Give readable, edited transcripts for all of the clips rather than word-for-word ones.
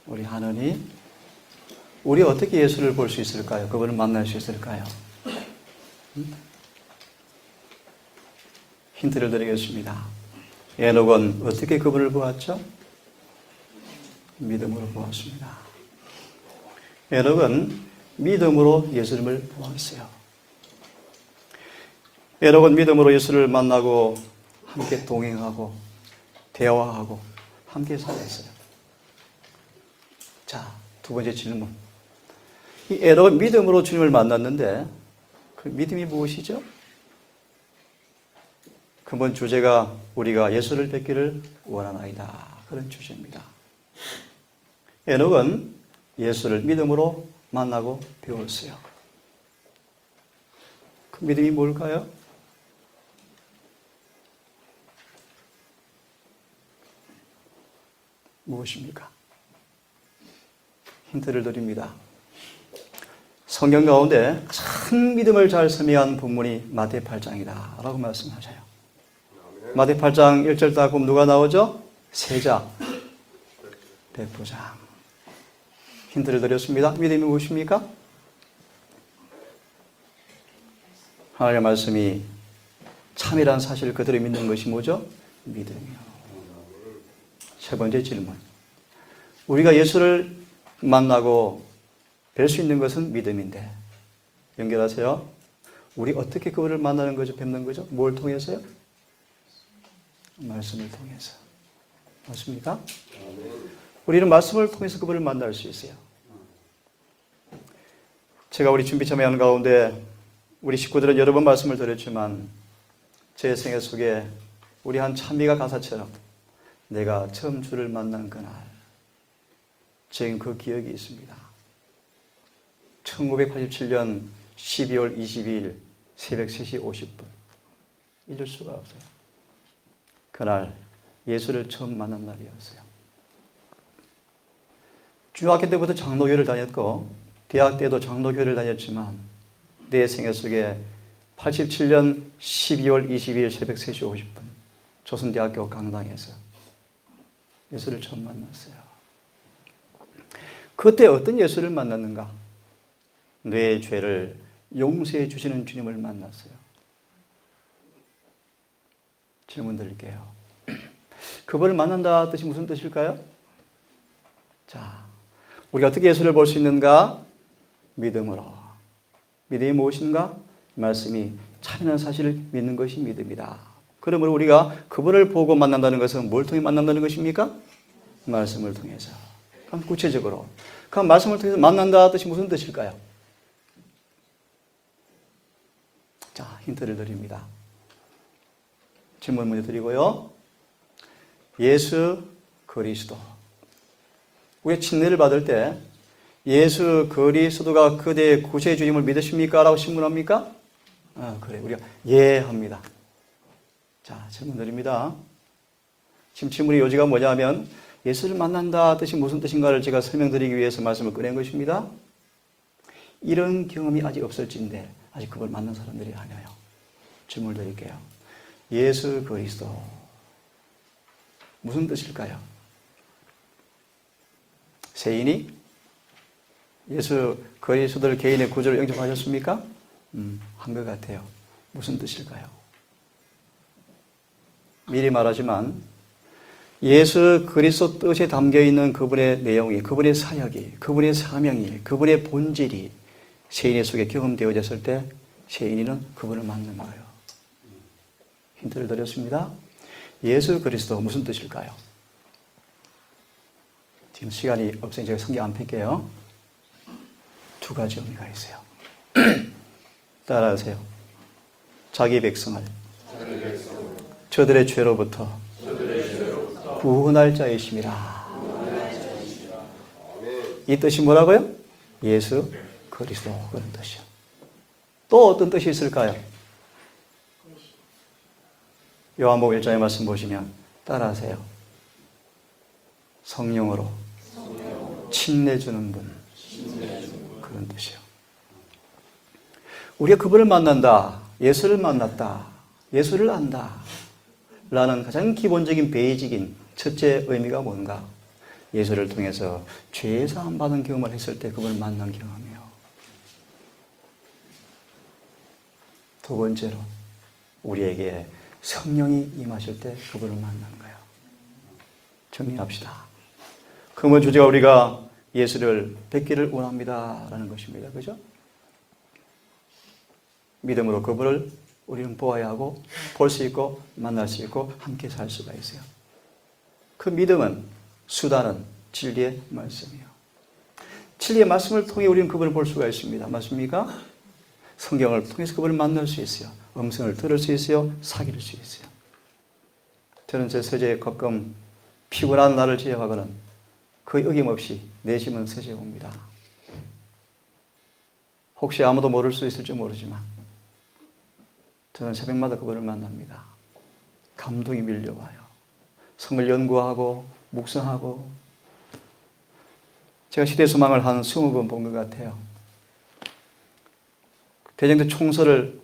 우리 하느님, 우리 어떻게 예수를 볼 수 있을까요? 그분을 만날 수 있을까요? 힌트를 드리겠습니다. 에녹은 어떻게 그분을 보았죠? 믿음으로 보았습니다. 에녹은 믿음으로 예수님을 보았어요. 에녹은 믿음으로 예수를 만나고 함께 동행하고 대화하고 함께 살았어요. 자, 두 번째 질문. 이 에녹은 믿음으로 주님을 만났는데 그 믿음이 무엇이죠? 근본 주제가 우리가 예수를 뵙기를 원하나이다. 그런 주제입니다. 에녹은 예수를 믿음으로 만나고 배웠어요. 그 믿음이 뭘까요? 무엇입니까? 힌트를 드립니다. 성경 가운데 큰 믿음을 잘 설명한 본문이 마태 8장이다 라고 말씀하셔요. 마태 8장 1절 딱 보면 누가 나오죠? 세자, 백부장. 힌트를 드렸습니다. 믿음이 무엇입니까? 하나님의 말씀이 참이란 사실을 그대로 믿는 것이 뭐죠? 믿음이요. 세 번째 질문. 우리가 예수를 만나고 뵐 수 있는 것은 믿음인데, 연결하세요. 우리 어떻게 그분을 만나는 거죠? 뵙는 거죠? 뭘 통해서요? 말씀을 통해서. 맞습니까? 우리는 말씀을 통해서 그분을 만날 수 있어요. 제가 우리 준비 참여하는 가운데 우리 식구들은 여러 번 말씀을 드렸지만 제 생애 속에 우리 한 찬미가 가사처럼 내가 처음 주를 만난 그날, 지금 그 기억이 있습니다. 1987년 12월 22일 새벽 3시 50분. 잊을 수가 없어요. 그날 예수를 처음 만난 날이었어요. 중학교 때부터 장로교를 다녔고 대학 때도 장로교를 다녔지만 내 생애 속에 87년 12월 22일 새벽 3시 50분 조선대학교 강당에서 예수를 처음 만났어요. 그때 어떤 예수를 만났는가? 내 죄를 용서해 주시는 주님을 만났어요. 질문 드릴게요. 그분을 만난다 뜻이 무슨 뜻일까요? 자, 우리가 어떻게 예수를 볼 수 있는가? 믿음으로. 믿음이 무엇인가? 말씀이 참이라는 사실을 믿는 것이 믿음이다. 그러므로 우리가 그분을 보고 만난다는 것은 뭘 통해 만난다는 것입니까? 말씀을 통해서. 그럼 구체적으로. 그럼 말씀을 통해서 만난다 뜻이 무슨 뜻일까요? 자, 힌트를 드립니다. 질문 먼저 드리고요. 예수 그리스도. 우리가 침례를 받을 때 예수 그리스도가 그대의 구세주임을 믿으십니까? 라고 질문합니까? 그래. 우리가 예 합니다. 자, 질문 드립니다. 지금 질문의 요지가 뭐냐면 예수를 만난다 뜻이 무슨 뜻인가를 제가 설명드리기 위해서 말씀을 꺼낸 것입니다. 이런 경험이 아직 없을진데 아직 그걸 만난 사람들이 아니에요. 질문을 드릴게요. 예수 그리스도 무슨 뜻일까요? 세인이 예수 그리스도를 개인의 구주로 영접하셨습니까? 한 것 같아요. 무슨 뜻일까요? 미리 말하지만 예수 그리스도 뜻에 담겨있는 그분의 내용이, 그분의 사역이, 그분의 사명이, 그분의 본질이 세인의 속에 경험되어졌을 때 세인이는 그분을 만난 거예요. 힌트를 드렸습니다. 예수 그리스도 무슨 뜻일까요? 지금 시간이 없으니 제가 성경 안 펼게요. 두 가지 의미가 있어요. 따라하세요. 자기 백성을 저들의 죄로부터 구원할 자이심이라. 이 뜻이 뭐라고요? 예수 그리스도, 그런 뜻이요. 또 어떤 뜻이 있을까요? 요한복음 1장의 말씀 보시면 따라하세요. 성령으로 침례주는 분, 그런 뜻이요. 우리가 그분을 만난다, 예수를 만났다, 예수를 안다 라는 가장 기본적인 베이직인 첫째 의미가 뭔가? 예수를 통해서 죄 사함 받은 경험을 했을 때 그분을 만난 경험이에요. 두 번째로 우리에게 성령이 임하실 때 그분을 만나는 거예요. 정리합시다. 그러면 주제가 우리가 예수를 뵙기를 원합니다 라는 것입니다. 그죠? 믿음으로 그분을 우리는 보아야 하고 볼 수 있고 만날 수 있고 함께 살 수가 있어요. 그 믿음은 수단은 진리의 말씀이에요. 진리의 말씀을 통해 우리는 그분을 볼 수가 있습니다. 맞습니까? 성경을 통해서 그분을 만날 수 있어요. 음성을 들을 수 있어요. 사귈 수 있어요. 저는 제 서재에 가끔 피곤한 날을 지나가거나 거의 어김없이 내쉬면 서재에 옵니다. 혹시 아무도 모를 수 있을지 모르지만 저는 새벽마다 그분을 만납니다. 감동이 밀려와요. 성을 연구하고 묵상하고 제가 시대소망을 한 20번 본 것 같아요. 대전도 총서를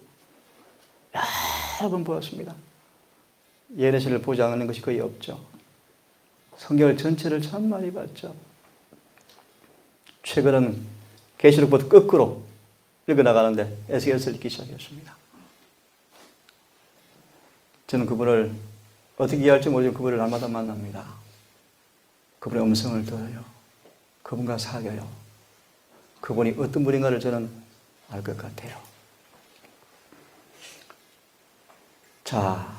여러 번 보았습니다. 예레신을 보지 않는 것이 거의 없죠. 성경을 전체를 참 많이 봤죠. 최근은 계시록부터 거꾸로 읽어나가는데 에스겔서를 읽기 시작했습니다. 저는 그분을 어떻게 이해할지 모르지만 그분을 날마다 만납니다. 그분의 음성을 들어요. 그분과 사귀어요. 그분이 어떤 분인가를 저는 알 것 같아요. 자,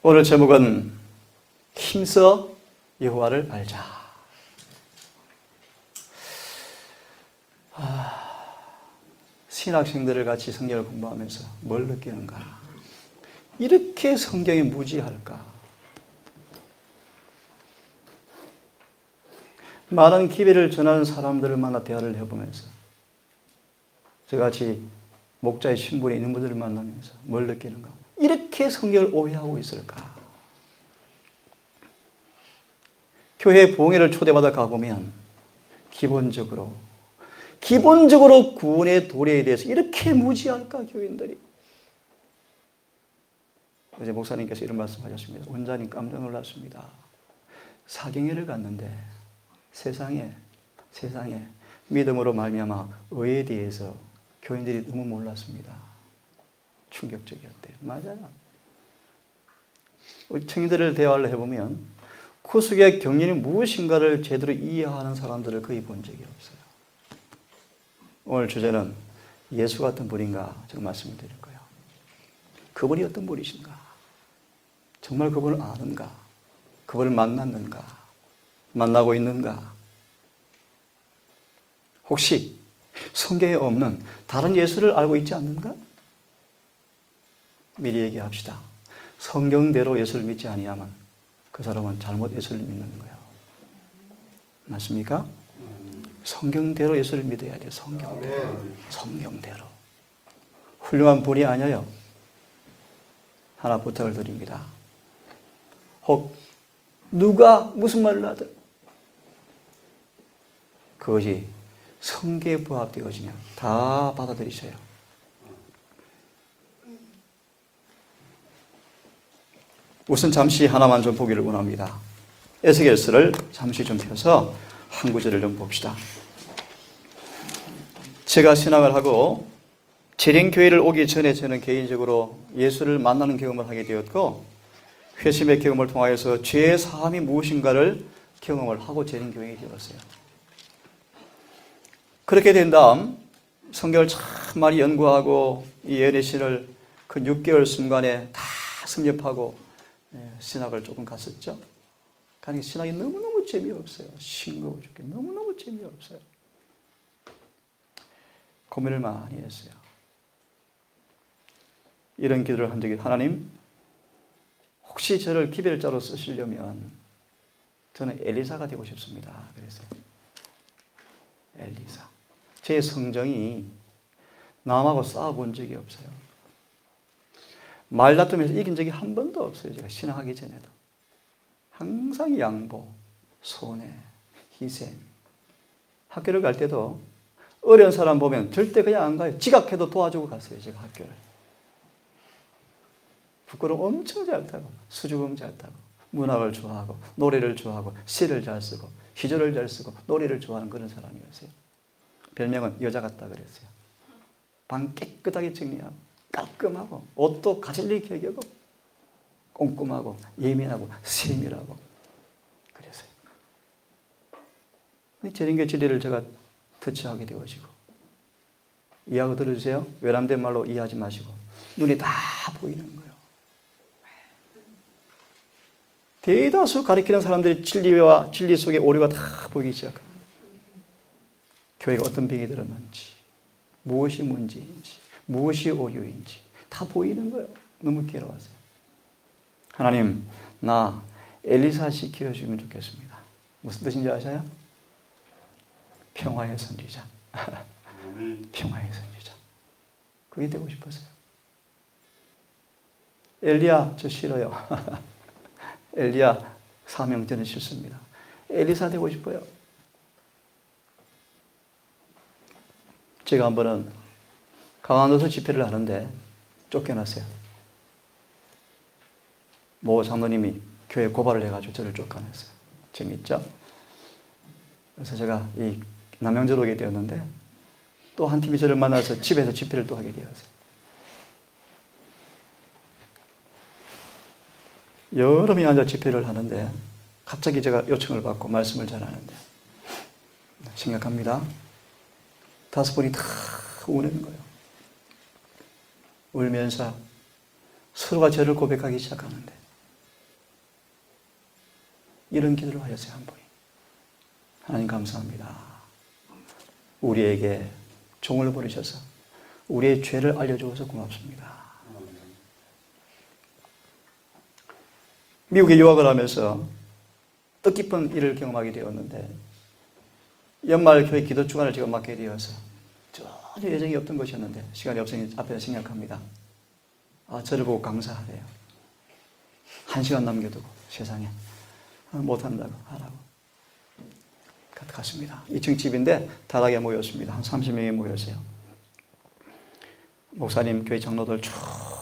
오늘 제목은 힘써 여호와를 알자. 신학생들을 같이 성경을 공부하면서 뭘 느끼는가? 이렇게 성경이 무지할까? 많은 기회를 전하는 사람들을 만나 대화를 해보면서 저같이 목자의 신분에 있는 분들을 만나면서 뭘 느끼는가? 이렇게 성경을 오해하고 있을까? 교회 부흥회를 초대받아 가보면 기본적으로 구원의 도리에 대해서 이렇게 무지할까 교인들이? 어제 목사님께서 이런 말씀하셨습니다. 원장님 깜짝 놀랐습니다. 사경회를 갔는데 세상에 믿음으로 말미암아 의에 대해서 교인들이 너무 몰랐습니다. 충격적이었대요. 맞아요. 청년들을 대화를 해보면 그 속에 경륜이 무엇인가를 제대로 이해하는 사람들을 거의 본 적이 없어요. 오늘 주제는 예수 같은 분인가 제가 말씀을 드릴 거예요. 그분이 어떤 분이신가? 정말 그분을 아는가? 그분을 만났는가? 만나고 있는가? 혹시 성경에 없는 다른 예수를 알고 있지 않는가? 미리 얘기합시다. 성경대로 예수를 믿지 아니하면 그 사람은 잘못 예수를 믿는 거예요. 맞습니까? 성경대로 예수를 믿어야 돼요. 성경대로. 훌륭한 분이 아니에요. 하나 부탁을 드립니다. 혹 누가 무슨 말을 하든 그것이 성경에 부합되어지면 다 받아들이세요. 우선 잠시 하나만 좀 보기를 원합니다. 에스겔서를 잠시 좀 펴서 한 구절을 좀 봅시다. 제가 신앙을 하고 재림교회를 오기 전에 저는 개인적으로 예수를 만나는 경험을 하게 되었고 회심의 경험을 통하여서 죄의 사함이 무엇인가를 경험을 하고 재림교회에 되었어요. 그렇게 된 다음 성경을 참 많이 연구하고 이 예레신을 그 6개월 순간에 다 섭렵하고 신학을 조금 갔었죠. 그러니까 신학이 너무너무 재미없어요. 싱거워 죽게 너무너무 재미없어요. 고민을 많이 했어요. 이런 기도를 한 적이 하나님 혹시 저를 기별자로 쓰시려면 저는 엘리사가 되고 싶습니다. 그랬어요. 엘리사. 제 성정이 남하고 싸워본 적이 없어요. 말다툼에서 이긴 적이 한 번도 없어요. 제가 신앙하기 전에도. 항상 양보, 손해, 희생. 학교를 갈 때도 어려운 사람 보면 절대 그냥 안 가요. 지각해도 도와주고 갔어요. 제가 학교를. 부끄러움 엄청 잘 타고 수줍음 잘 타고 문학을 좋아하고 노래를 좋아하고 시를 잘 쓰고 시조를 잘 쓰고 노래를 좋아하는 그런 사람이었어요. 별명은 여자 같다 그랬어요. 방 깨끗하게 정리하고 깔끔하고 옷도 가질리게 여기고 꼼꼼하고 예민하고 세밀하고 그랬어요. 저런 게 진리를 제가 터치하게 되어지고 이해하고 들어주세요. 외람된 말로 이해하지 마시고 눈이 다 보이는 거예요. 대다수 가르치는 사람들이 진리와 진리 속에 오류가 다 보이기 시작합니다. 교회가 어떤 병이 들었는지, 무엇이 문제인지, 무엇이 오류인지 다 보이는 거예요. 너무 괴로워서요. 하나님, 나 엘리사 시켜주면 좋겠습니다. 무슨 뜻인지 아세요? 평화의 선지자. 평화의 선지자. 그게 되고 싶었어요. 엘리야, 저 싫어요. 엘리야, 사명 저는 싫습니다. 엘리사 되고 싶어요. 제가 한 번은 강원도에서 집회를 하는데 쫓겨났어요. 모 장로님이 교회 고발을 해가지고 저를 쫓아냈어요. 재밌죠? 그래서 제가 이 남양주로 오게 되었는데 또 한 팀이 저를 만나서 집에서 집회를 또 하게 되었어요. 여름에 앉아 집회를 하는데 갑자기 제가 요청을 받고 말씀을 전하는데 심각합니다. 5분이 다 우는 거예요. 울면서 서로가 저를 고백하기 시작하는데 이런 기도를 하셨어요. 한 분이. 하나님 감사합니다. 우리에게 종을 보내셔서 우리의 죄를 알려주어서 고맙습니다. 미국에 유학을 하면서 뜻깊은 일을 경험하게 되었는데 연말 교회 기도 주간을 제가 맡게 되어서 전혀 예정이 없던 것이었는데 시간이 없으니 앞에서 생략합니다. 저를 보고 감사하래요. 1시간 남겨두고 세상에 못한다고 하라고 갔습니다. 2층 집인데 다락에 모였습니다. 한 30명이 모였어요. 목사님 교회 장로들 쭉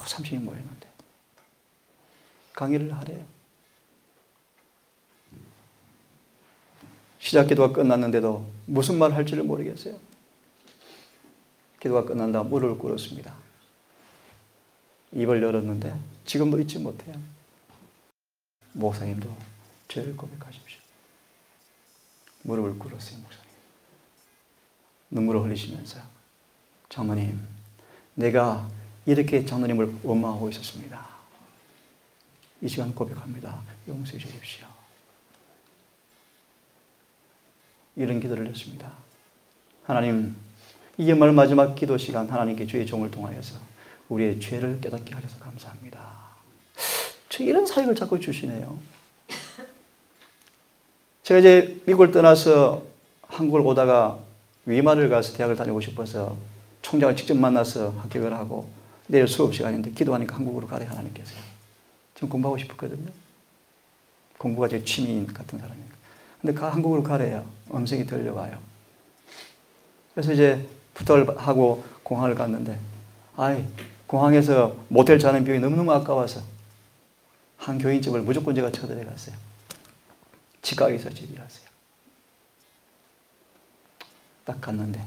30명이 모였는데 강의를 하래요. 시작 기도가 끝났는데도 무슨 말을 할지를 모르겠어요. 기도가 끝난 다음 무릎을 꿇었습니다. 입을 열었는데 지금도 잊지 못해요. 목사님도 죄를 고백하십시오. 무릎을 꿇었어요. 목사님. 눈물을 흘리시면서 장로님, 내가 이렇게 장로님을 원망하고 있었습니다. 이 시간 고백합니다. 용서해 주십시오. 이런 기도를 했습니다. 하나님, 이 연말 마지막 기도 시간 하나님께 주의 종을 통하여서 우리의 죄를 깨닫게 하셔서 감사합니다. 저 이런 사역을 자꾸 주시네요. 제가 이제 미국을 떠나서 한국을 오다가 위마를 가서 대학을 다니고 싶어서 총장을 직접 만나서 합격을 하고 내일 수업 시간인데 기도하니까 한국으로 가래 하나님께서요. 좀 공부하고 싶었거든요. 공부가 제 취미인 같은 사람이니까. 근데 한국으로 가래요. 음성이 들려와요. 그래서 이제 부탁을 하고 공항을 갔는데 공항에서 모텔 자는 비용이 너무너무 아까워서 한 교인집을 무조건 제가 쳐들어갔어요. 직각에서 집이랐어요. 딱 갔는데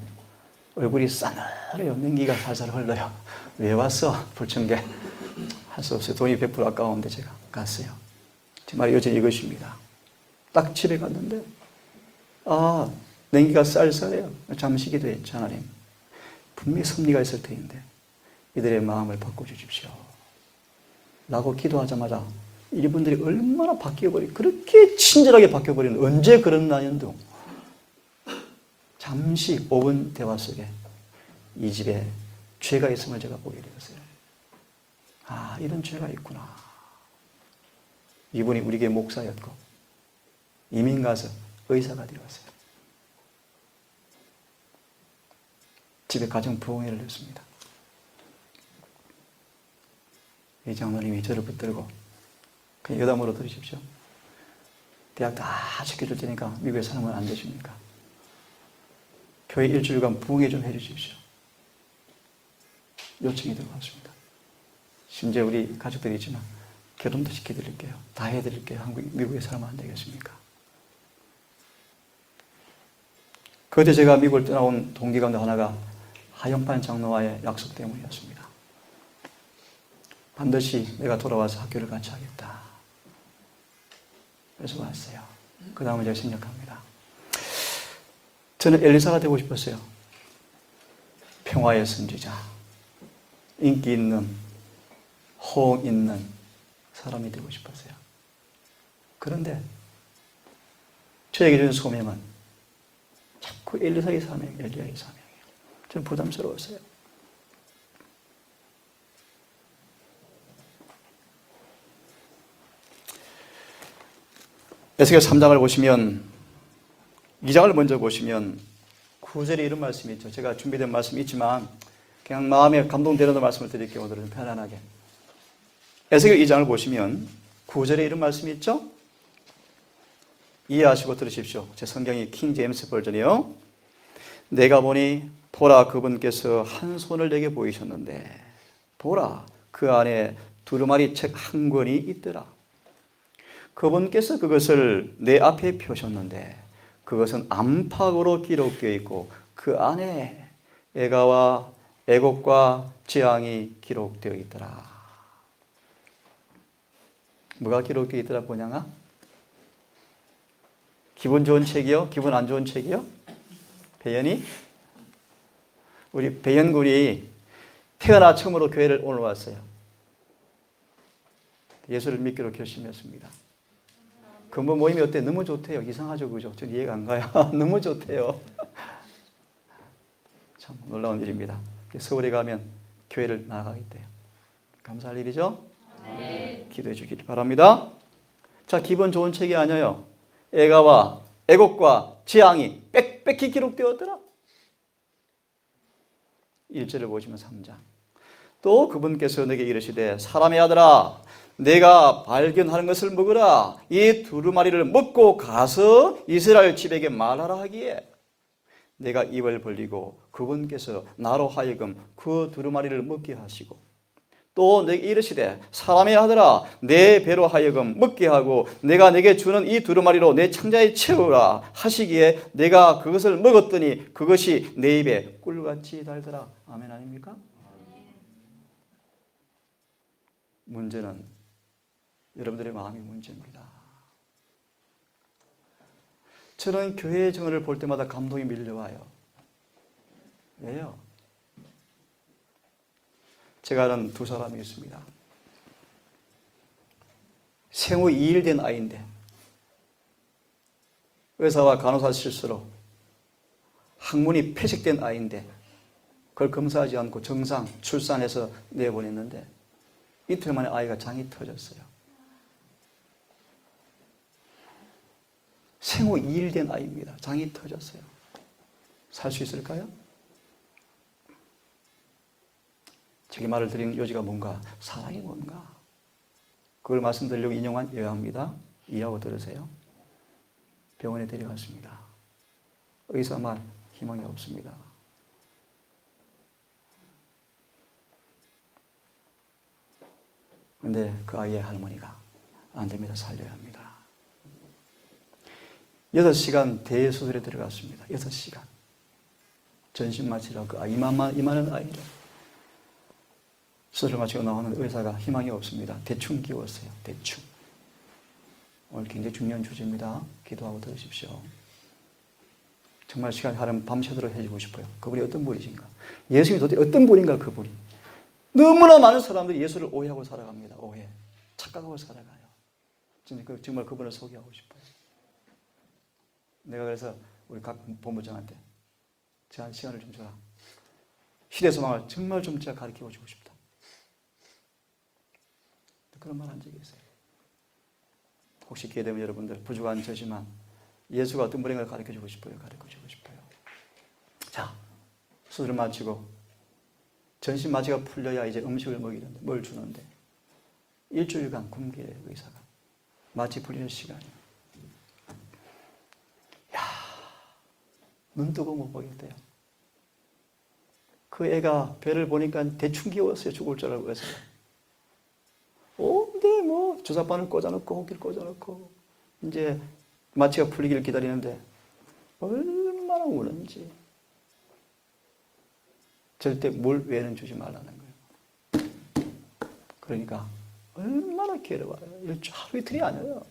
얼굴이 싸늘해요. 냉기가 살살 흘러요. 왜 왔어? 불청객. 할 수 없어요. 돈이 100% 아까운데 제가 갔어요. 제 말이 여전히 이것입니다. 딱 집에 갔는데 냉기가 쌀쌀해요. 잠시 기도했죠. 하나님, 분명히 섭리가 있을 터인데 이들의 마음을 바꿔주십시오 라고 기도하자마자 이분들이 얼마나 바뀌어버리고 그렇게 친절하게 바뀌어버리는, 언제 그런 나연도 잠시 5분 대화 속에 이 집에 죄가 있음을 제가 보게 되었어요. 이런 죄가 있구나. 이분이 우리 교회 목사였고 이민 가서 의사가 되었어요. 집에 가정 부흥회를 했습니다. 이 장로님이 저를 붙들고 그냥 여담으로 들으십시오. 대학 다 시켜줄 테니까 미국에 사는 건 안 되십니까? 교회 일주일간 부흥회 좀 해주십시오. 요청이 들어왔습니다. 심지어 우리 가족들이지만 결혼도 시켜드릴게요. 다 해드릴게요. 미국에 살면 안 되겠습니까? 그때 제가 미국을 떠나온 동기 가운데 하나가 하영판 장로와의 약속 때문이었습니다. 반드시 내가 돌아와서 학교를 같이 하겠다. 그래서 왔어요. 그 다음에 제가 생각합니다. 저는 엘리사가 되고 싶었어요. 평화의 선지자, 인기 있는, 호응 있는 사람이 되고 싶었어요. 그런데 저에게 주는 소명은 자꾸 엘리사의 사명, 엘리야의 사명이에요. 저는 부담스러웠어요. 에스겔 3장을 보시면 2장을 먼저 보시면 9절에 이런 말씀이 있죠. 제가 준비된 말씀이 있지만 그냥 마음에 감동되는 말씀을 드릴게요. 오늘은 편안하게. 에스겔 2장을 보시면 9절에 이런 말씀이 있죠. 이해하시고 들으십시오. 제 성경이 킹 제임스 버전이요. 내가 보니 보라 그분께서 한 손을 내게 보이셨는데 보라 그 안에 두루마리 책 한 권이 있더라. 그분께서 그것을 내 앞에 펴셨는데 그것은 안팎으로 기록되어 있고 그 안에 애가와 애곡과 재앙이 기록되어 있더라. 뭐가 기록되어 있더라 보냐가? 기분 좋은 책이요? 기분 안 좋은 책이요? 배연이? 우리 배연군이 태어나 처음으로 교회를 오늘 왔어요. 예수를 믿기로 결심했습니다. 근무 모임이 어때? 너무 좋대요. 이상하죠, 그죠? 전 이해가 안 가요. 너무 좋대요. 참 놀라운 일입니다. 서울에 가면 교회를 나가겠대요. 감사할 일이죠? 네. 기도해 주길 바랍니다. 자, 기분 좋은 책이 아니에요. 애가와 애곡과 재앙이 빽빽히 기록되었더라. 1절을 보시면 3장. 또 그분께서 내게 이르시되 사람의 아들아 내가 발견하는 것을 먹으라. 이 두루마리를 먹고 가서 이스라엘 집에게 말하라 하기에 내가 입을 벌리고 그분께서 나로 하여금 그 두루마리를 먹게 하시고 또 내게 이르시되 사람의 아들아 내 배로 하여금 먹게 하고 내가 내게 주는 이 두루마리로 내 창자에 채우라 하시기에 내가 그것을 먹었더니 그것이 내 입에 꿀같이 달더라. 아멘 아닙니까? 문제는 여러분들의 마음이 문제입니다. 저는 교회의 정언을 볼 때마다 감동이 밀려와요. 왜요? 제가 아는 두 사람이 있습니다. 생후 2일 된 아이인데 의사와 간호사 실수로 항문이 폐식된 아이인데 그걸 검사하지 않고 정상 출산해서 내보냈는데 이틀 만에 아이가 장이 터졌어요. 생후 2일 된 아이입니다. 장이 터졌어요. 살 수 있을까요? 저기 말을 드리는 요지가 뭔가? 사랑이 뭔가? 그걸 말씀드리려고 인용한 예화입니다. 이해하고 들으세요. 병원에 데려갔습니다. 의사 말 희망이 없습니다. 그런데 그 아이의 할머니가 안 됩니다. 살려야 합니다. 6시간 대수술에 들어갔습니다. 6시간. 전신 마취라고 그 이만한 아이를 수술을 마치고 나오는 의사가 희망이 없습니다. 대충 끼웠어요. 대충. 오늘 굉장히 중요한 주제입니다. 기도하고 들으십시오. 정말 시간이 하면 밤새도록 해주고 싶어요. 그분이 어떤 분이신가? 예수님이 도대체 어떤 분인가 그분이. 너무나 많은 사람들이 예수를 오해하고 살아갑니다. 오해. 착각하고 살아가요. 정말 그분을 소개하고 싶어요. 내가 그래서 우리 각 본부장한테 제가 시간을 좀 줘라. 시대소망을 정말 좀 제가 가르쳐 주고 싶다. 그런 말 한 적이 있어요. 혹시 기회 되면 여러분들 부족한 저지만 예수가 어떤 분인가를 가르쳐 주고 싶어요. 가르쳐 주고 싶어요. 자, 수술을 마치고 전신 마취가 풀려야 이제 음식을 먹이는데 뭘 주는데 일주일간 굶게 의사가 마취 풀리는 시간이에요. 눈 뜨고 못 보겠대요. 그 애가 배를 보니까 대충 기웠어요. 죽을 줄 알고 해서. 온데 뭐 주사바늘 꽂아놓고 호기를 꽂아놓고 이제 마취가 풀리기를 기다리는데 얼마나 우는지. 절대 물 외에는 주지 말라는 거예요. 그러니까 얼마나 괴로워요. 하루 이틀이 아니에요.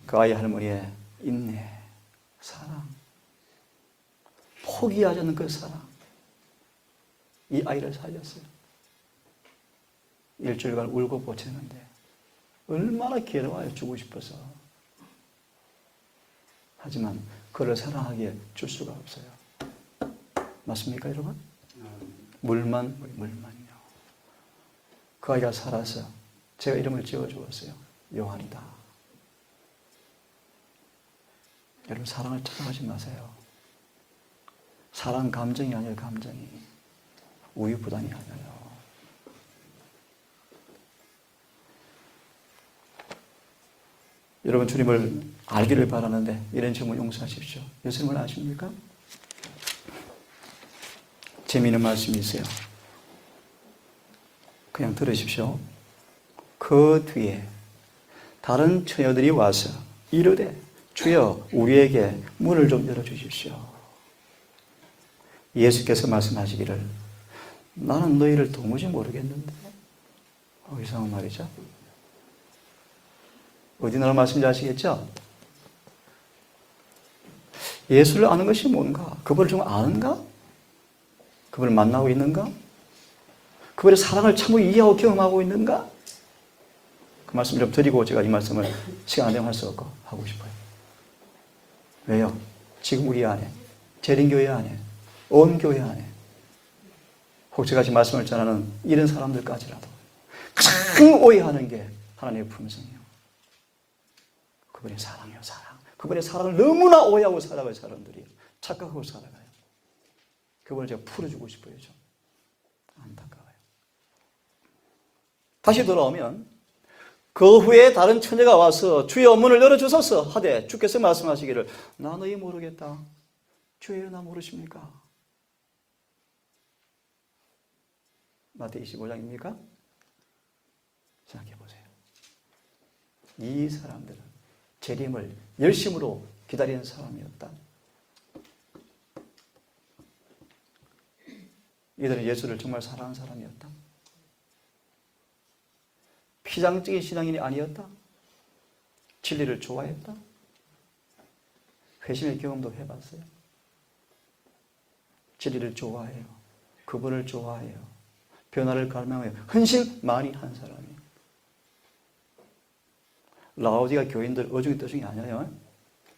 그 아이 할머니의 인내, 사랑, 포기하지 않는 그 사랑, 이 아이를 살렸어요. 일주일간 울고 보채는데 얼마나 괴로워요. 주고 싶어서. 하지만 그를 사랑하기에 줄 수가 없어요. 맞습니까, 여러분? 물만요. 그 아이가 살아서 제가 이름을 지어주었어요. 요한이다. 여러분, 사랑을 찾아가지 마세요. 사랑 감정이 아니에요, 감정이. 우유부단이 아니에요. 여러분, 주님을 알기를 바라는데 이런 질문 용서하십시오. 예수님을 아십니까? 재미있는 말씀이 있어요. 그냥 들으십시오. 그 뒤에 다른 처녀들이 와서 이르되 주여 우리에게 문을 좀 열어주십시오. 예수께서 말씀하시기를 나는 너희를 도무지 모르겠는데. 이상한 말이죠. 어디 나라 말씀인지 아시겠죠? 예수를 아는 것이 뭔가? 그분을 좀 아는가? 그분을 만나고 있는가? 그분의 사랑을 참으로 이해하고 경험하고 있는가? 그 말씀 좀 드리고 제가 이 말씀을 시간 안 되면 할 수 없고 하고 싶어요. 왜요? 지금 우리 안에, 재림교회 안에, 온 교회 안에 혹 제가 지금 말씀을 전하는 이런 사람들까지라도 가장 오해하는 게 하나님의 품성이에요. 그분의 사랑이요, 사랑. 그분의 사랑을 너무나 오해하고 살아가는 사람들이 착각하고 살아가요. 그분을 제가 풀어주고 싶어요. 좀 안타까워요. 다시 돌아오면 그 후에 다른 처녀가 와서 주여 문을 열어주소서 하되 주께서 말씀하시기를 나 너희 모르겠다. 주여 나 모르십니까? 마태복음 25장입니까? 생각해 보세요. 이 사람들은 재림을 열심으로 기다리는 사람이었다. 이들은 예수를 정말 사랑하는 사람이었다. 피상적인 신앙인이 아니었다. 진리를 좋아했다. 회심의 경험도 해봤어요. 진리를 좋아해요. 그분을 좋아해요. 변화를 갈망해요. 헌신 많이 한 사람이에요. 라오디가 교인들 어중이 떠중이 아니에요.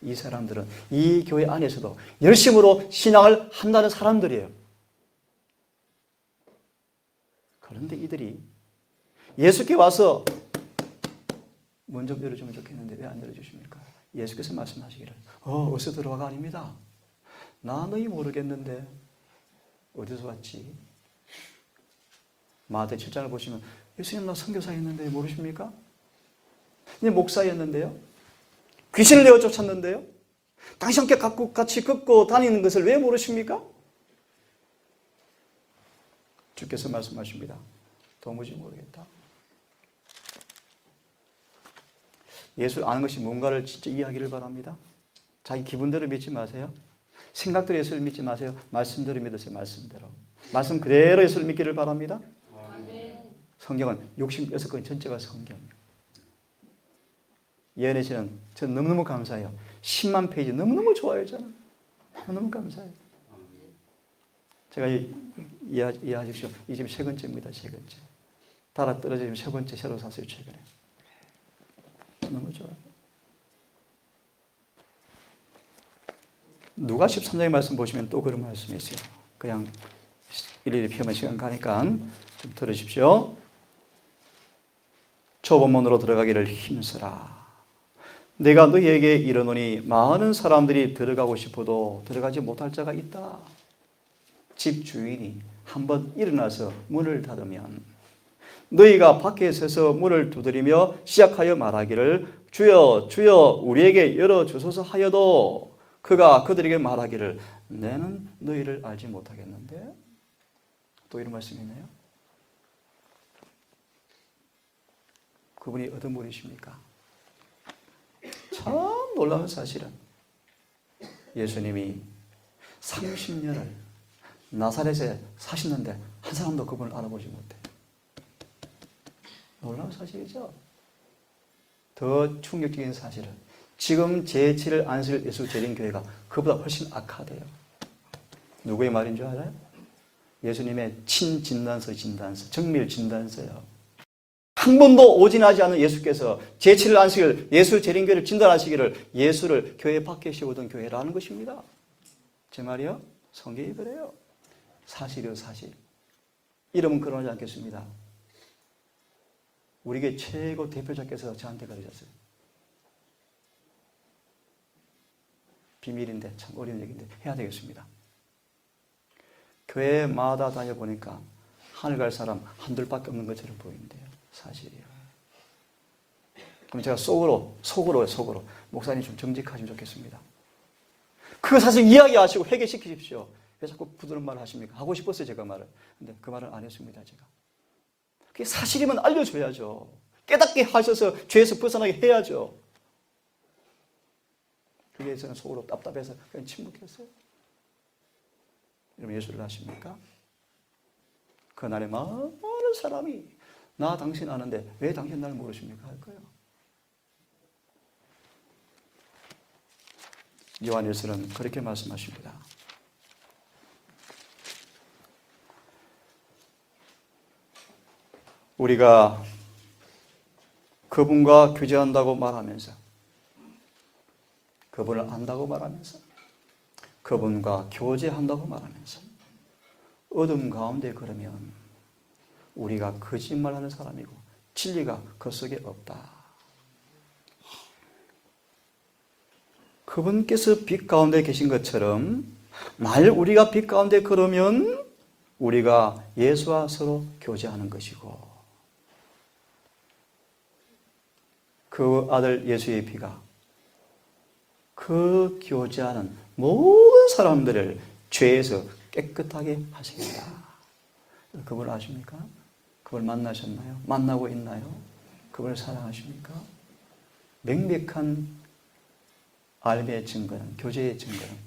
이 사람들은 이 교회 안에서도 열심으로 신앙을 한다는 사람들이에요. 그런데 이들이 예수께 와서 문 좀 열어주면 좋겠는데 왜 안 열어주십니까? 예수께서 말씀하시기를 어서 들어와가 아닙니다. 나 너희 모르겠는데 어디서 왔지? 마태 7장을 보시면 예수님 나 선교사였는데 모르십니까? 목사였는데요. 귀신을 내어 쫓았는데요. 당신과 같이 걷고 다니는 것을 왜 모르십니까? 주께서 말씀하십니다. 도무지 모르겠다. 예수를 아는 것이 뭔가를 진짜 이해하기를 바랍니다. 자기 기분대로 믿지 마세요. 생각대로 예수를 믿지 마세요. 말씀대로 믿으세요. 말씀대로. 말씀 그대로 예수를 믿기를 바랍니다. 성경은 66권 전체가 성경이에요. 예언의 시는 저는 너무너무 감사해요. 10만 페이지 너무너무 좋아요. 저는 너무너무 감사해요. 제가 이해하십시오. 이 지금 세 번째입니다. 세 번째. 달아 떨어지면 세 번째 새로 샀어요. 최근에. 너무 좋아요. 누가 13장의 말씀 보시면 또 그런 말씀이 있어요. 그냥 일일이 펴면 시간 가니까 좀 들으십시오. 초본문으로 들어가기를 힘쓰라. 내가 너희에게 이르노니 많은 사람들이 들어가고 싶어도 들어가지 못할 자가 있다. 집 주인이 한번 일어나서 문을 닫으면 너희가 밖에 서서 문을 두드리며 시작하여 말하기를 주여 주여 우리에게 열어주소서 하여도 그가 그들에게 말하기를 내는 너희를 알지 못하겠는데. 또 이런 말씀이 있네요. 그분이 어떤 분이십니까? 참 놀라운 사실은 예수님이 30년을 나사렛에 사시는데 한 사람도 그분을 알아보지 못해요. 놀라운 사실이죠. 더 충격적인 사실은 지금 제7일 안식일 예수 재림교회가 그보다 훨씬 악하대요. 누구의 말인 줄 알아요? 예수님의 친진단서 진단서, 정밀 진단서요. 한 번도 오진하지 않은 예수께서 제7일 안식일 예수 재림교회를 진단하시기를 예수를 교회 밖에 세우던 교회라는 것입니다. 제 말이요? 성경이 그래요. 사실이요, 사실. 이름은 거론하지 않겠습니다. 우리에게 최고 대표자께서 저한테 그러셨어요. 비밀인데 참 어려운 얘기인데 해야 되겠습니다. 교회마다 다녀보니까 하늘 갈 사람 한둘밖에 없는 것처럼 보이는데요. 사실이에요. 그럼 제가 속으로 목사님 좀 정직하시면 좋겠습니다. 그 사실 이야기하시고 회개시키십시오. 왜 자꾸 부드러운 말을 하십니까? 하고 싶었어요, 제가 말을. 근데 그 말을 안 했습니다, 제가. 그게 사실이면 알려줘야죠. 깨닫게 하셔서 죄에서 벗어나게 해야죠. 그게 저는 속으로 답답해서 그냥 침묵했어요. 여러분 예수를 아십니까? 그날에 많은 사람이 나 당신 아는데 왜 당신 나를 모르십니까? 할 거예요. 요한일서는 그렇게 말씀하십니다. 우리가 그분과 교제한다고 말하면서 그분을 안다고 말하면서 그분과 교제한다고 말하면서 어둠 가운데 걸으면 우리가 거짓말하는 사람이고 진리가 그 속에 없다. 그분께서 빛 가운데 계신 것처럼 만일 우리가 빛 가운데 걸으면 우리가 예수와 서로 교제하는 것이고 그 아들 예수의 피가 그 교제하는 모든 사람들을 죄에서 깨끗하게 하시겠다. 그걸 아십니까? 그걸 만나셨나요? 만나고 있나요? 그걸 사랑하십니까? 명백한 알배의 증거는, 교제의 증거는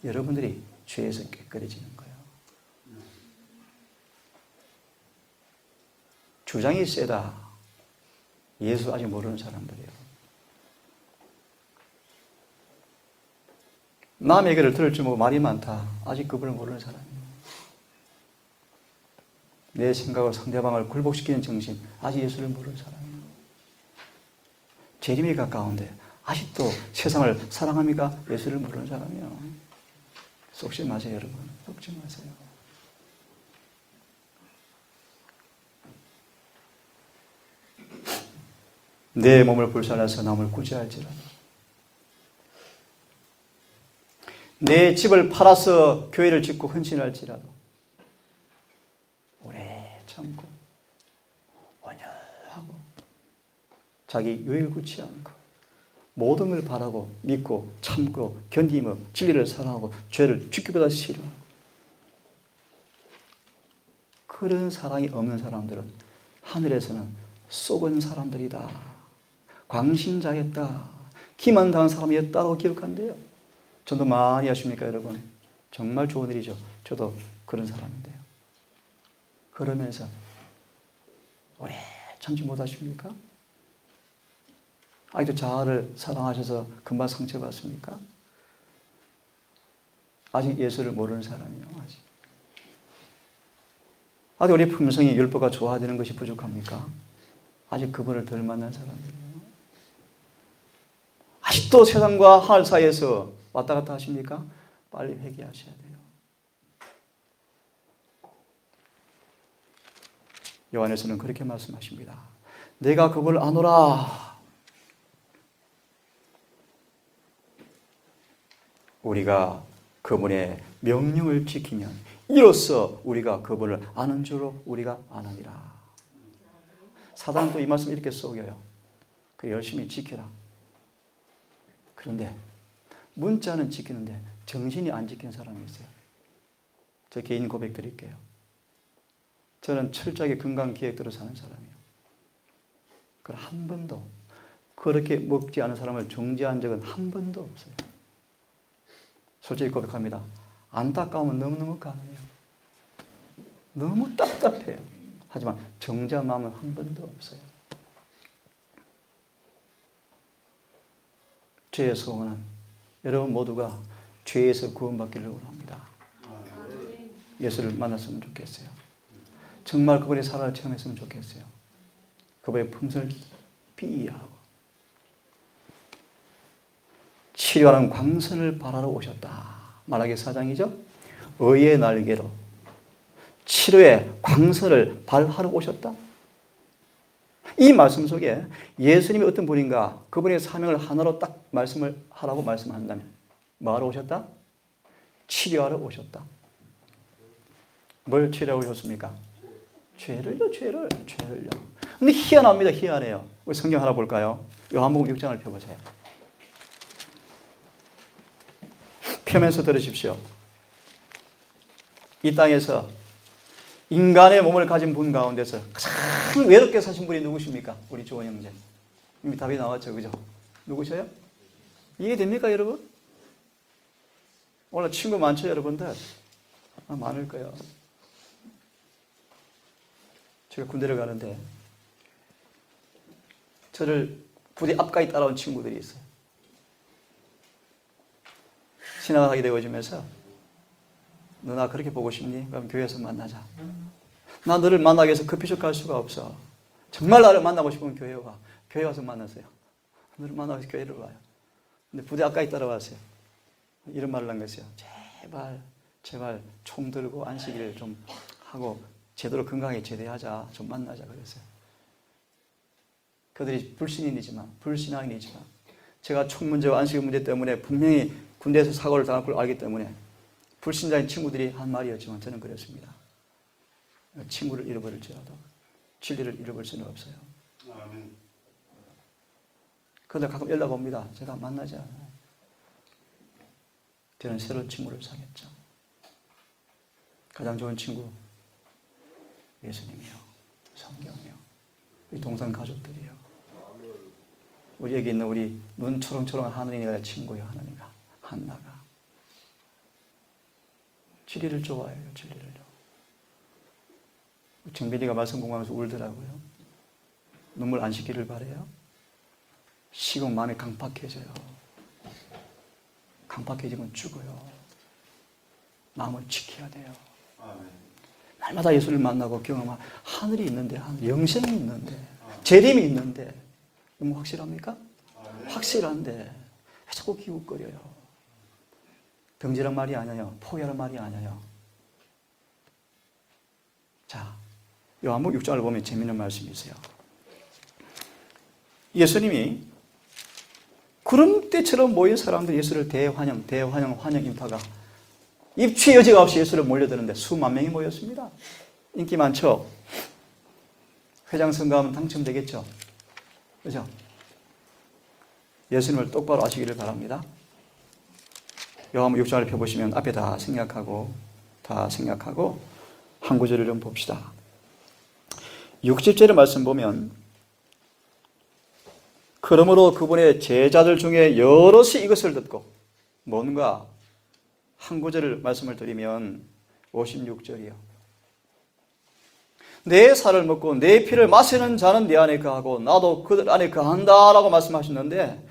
여러분들이 죄에서 깨끗해지는 거예요. 주장이 세다. 예수 아직 모르는 사람들이에요. 남의 얘기를 들을 줄 모르고 말이 많다. 아직 그분을 모르는 사람이에요. 내 생각을 상대방을 굴복시키는 정신, 아직 예수를 모르는 사람이에요. 재림이 가까운데 아직도 세상을 사랑합니까? 예수를 모르는 사람이에요. 속지 마세요, 여러분. 속지 마세요. 내 몸을 불살라서 남을 구제할지라도 내 집을 팔아서 교회를 짓고 헌신할지라도 오래 참고 온유하고 자기 유익을 굳지 않고 모든 걸 바라고 믿고 참고 견디며 진리를 사랑하고 죄를 죽기보다 싫어하고 그런 사랑이 없는 사람들은 하늘에서는 속은 사람들이다. 광신자였다. 기만당한 사람이었다고 기억한대요. 전도 많이 하십니까, 여러분? 정말 좋은 일이죠. 저도 그런 사람인데요. 그러면서 오래 참지 못하십니까? 아직도 자아를 사랑하셔서 금방 상처받습니까? 아직 예수를 모르는 사람이요. 아직 우리 품성이 율법과 조화되는 것이 부족합니까? 아직 그분을 덜 만난 사람들이에요. 아직도 세상과 하늘 사이에서 왔다 갔다 하십니까? 빨리 회개하셔야 돼요. 요한에서는 그렇게 말씀하십니다. 내가 그걸 아노라. 우리가 그분의 명령을 지키면 이로써 우리가 그분을 아는 줄로 우리가 아느니라. 사단은 또 이 말씀 이렇게 속여요. 그래 열심히 지켜라. 그런데 문자는 지키는데 정신이 안 지키는 사람이 있어요. 저 개인 고백 드릴게요. 저는 철저하게 건강 계획대로 사는 사람이에요. 그 한 번도 그렇게 먹지 않은 사람을 정죄한 적은 한 번도 없어요. 솔직히 고백합니다. 안타까우면 너무너무 강해요. 너무 답답해요. 하지만 정죄한 마음은 한 번도 없어요. 죄의 소원은 여러분 모두가 죄에서 구원받기를 원합니다. 예수를 만났으면 좋겠어요. 정말 그분의 사랑을 체험했으면 좋겠어요. 그분의 품성을 이해하고 치료하는 광선을 바라러 오셨다. 말라기 4장이죠. 의의 날개로 치료의 광선을 발하러 오셨다. 이 말씀 속에 예수님이 어떤 분인가, 그분의 사명을 하나로 딱 말씀을 하라고 말씀한다면 뭐하러 오셨다? 치료하러 오셨다. 뭘 치료하러 오셨습니까? 죄를요. 근데 희한합니다. 희한해요. 우리 성경 하나 볼까요? 요한복음 6장을 펴보세요. 펴면서 들으십시오. 이 땅에서 인간의 몸을 가진 분 가운데서 가장 외롭게 사신 분이 누구십니까? 우리 조원 형제. 이미 답이 나왔죠. 그죠? 누구셔요? 이해됩니까, 여러분? 오늘 친구 많죠, 여러분들? 많을 거예요. 제가 군대를 가는데 저를 부대 앞까지 따라온 친구들이 있어요. 지나가게 되어지면서 너 나 그렇게 보고 싶니? 그럼 교회에서 만나자. 나 너를 만나기 위해서 커피숍 갈 수가 없어. 정말 나를 만나고 싶으면 교회 와. 교회 와서 만나세요. 너를 만나기 위해서 교회를 와요. 근데 부대 앞까지 따라왔어요. 이런 말을 한 것이요. 제발 총 들고 안식일 좀 하고 제대로 건강하게 제대하자. 좀 만나자 그랬어요. 그들이 불신앙이지만 제가 총 문제와 안식일 문제 때문에 분명히 군대에서 사고를 당할 걸 알기 때문에 불신자인 친구들이 한 말이었지만 저는 그랬습니다. 친구를 잃어버릴지라도 진리를 잃어버릴 수는 없어요. 그런데 가끔 연락 옵니다. 제가 만나지 않아요. 저는 새로운 친구를 사귀었죠. 가장 좋은 친구 예수님이요, 성경이요, 우리 동성 가족들이요, 우리 여기 있는 우리 눈 초롱초롱한 하느님의 친구요, 하느님과 한나가 진리를 좋아해요. 진리를요. 정빈이가 말씀 공부하면서 울더라고요. 눈물 안 씻기를 바래요. 식으면 마음이 강팍해져요. 강팍해지면 죽어요. 마음을 지켜야 돼요. 날마다 예수를 만나고 경험하면 하늘이 있는데, 영생이 있는데, 재림이 있는데 너무 확실합니까? 확실한데 왜 자꾸 기웃거려요? 덩지란 말이 아니에요. 포기하란 말이 아니에요. 자, 요한복음 6장을 보면 재미있는 말씀이 있어요. 예수님이 구름대처럼 모인 사람들 예수를 대환영 인파가 입추의 여지가 없이 예수를 몰려드는데 수만 명이 모였습니다. 인기 많죠? 회장 선거하면 당첨되겠죠? 그죠? 예수님을 똑바로 아시기를 바랍니다. 요한복음 6장을 펴보시면 앞에 다 생략하고 한 구절을 좀 봅시다. 60절의 말씀 보면 그러므로 그분의 제자들 중에 여럿이 이것을 듣고 뭔가 한 구절을 말씀을 드리면 56절이요. 내 살을 먹고 내 피를 마시는 자는 내 안에 거하고 나도 그들 안에 거한다라고 말씀하셨는데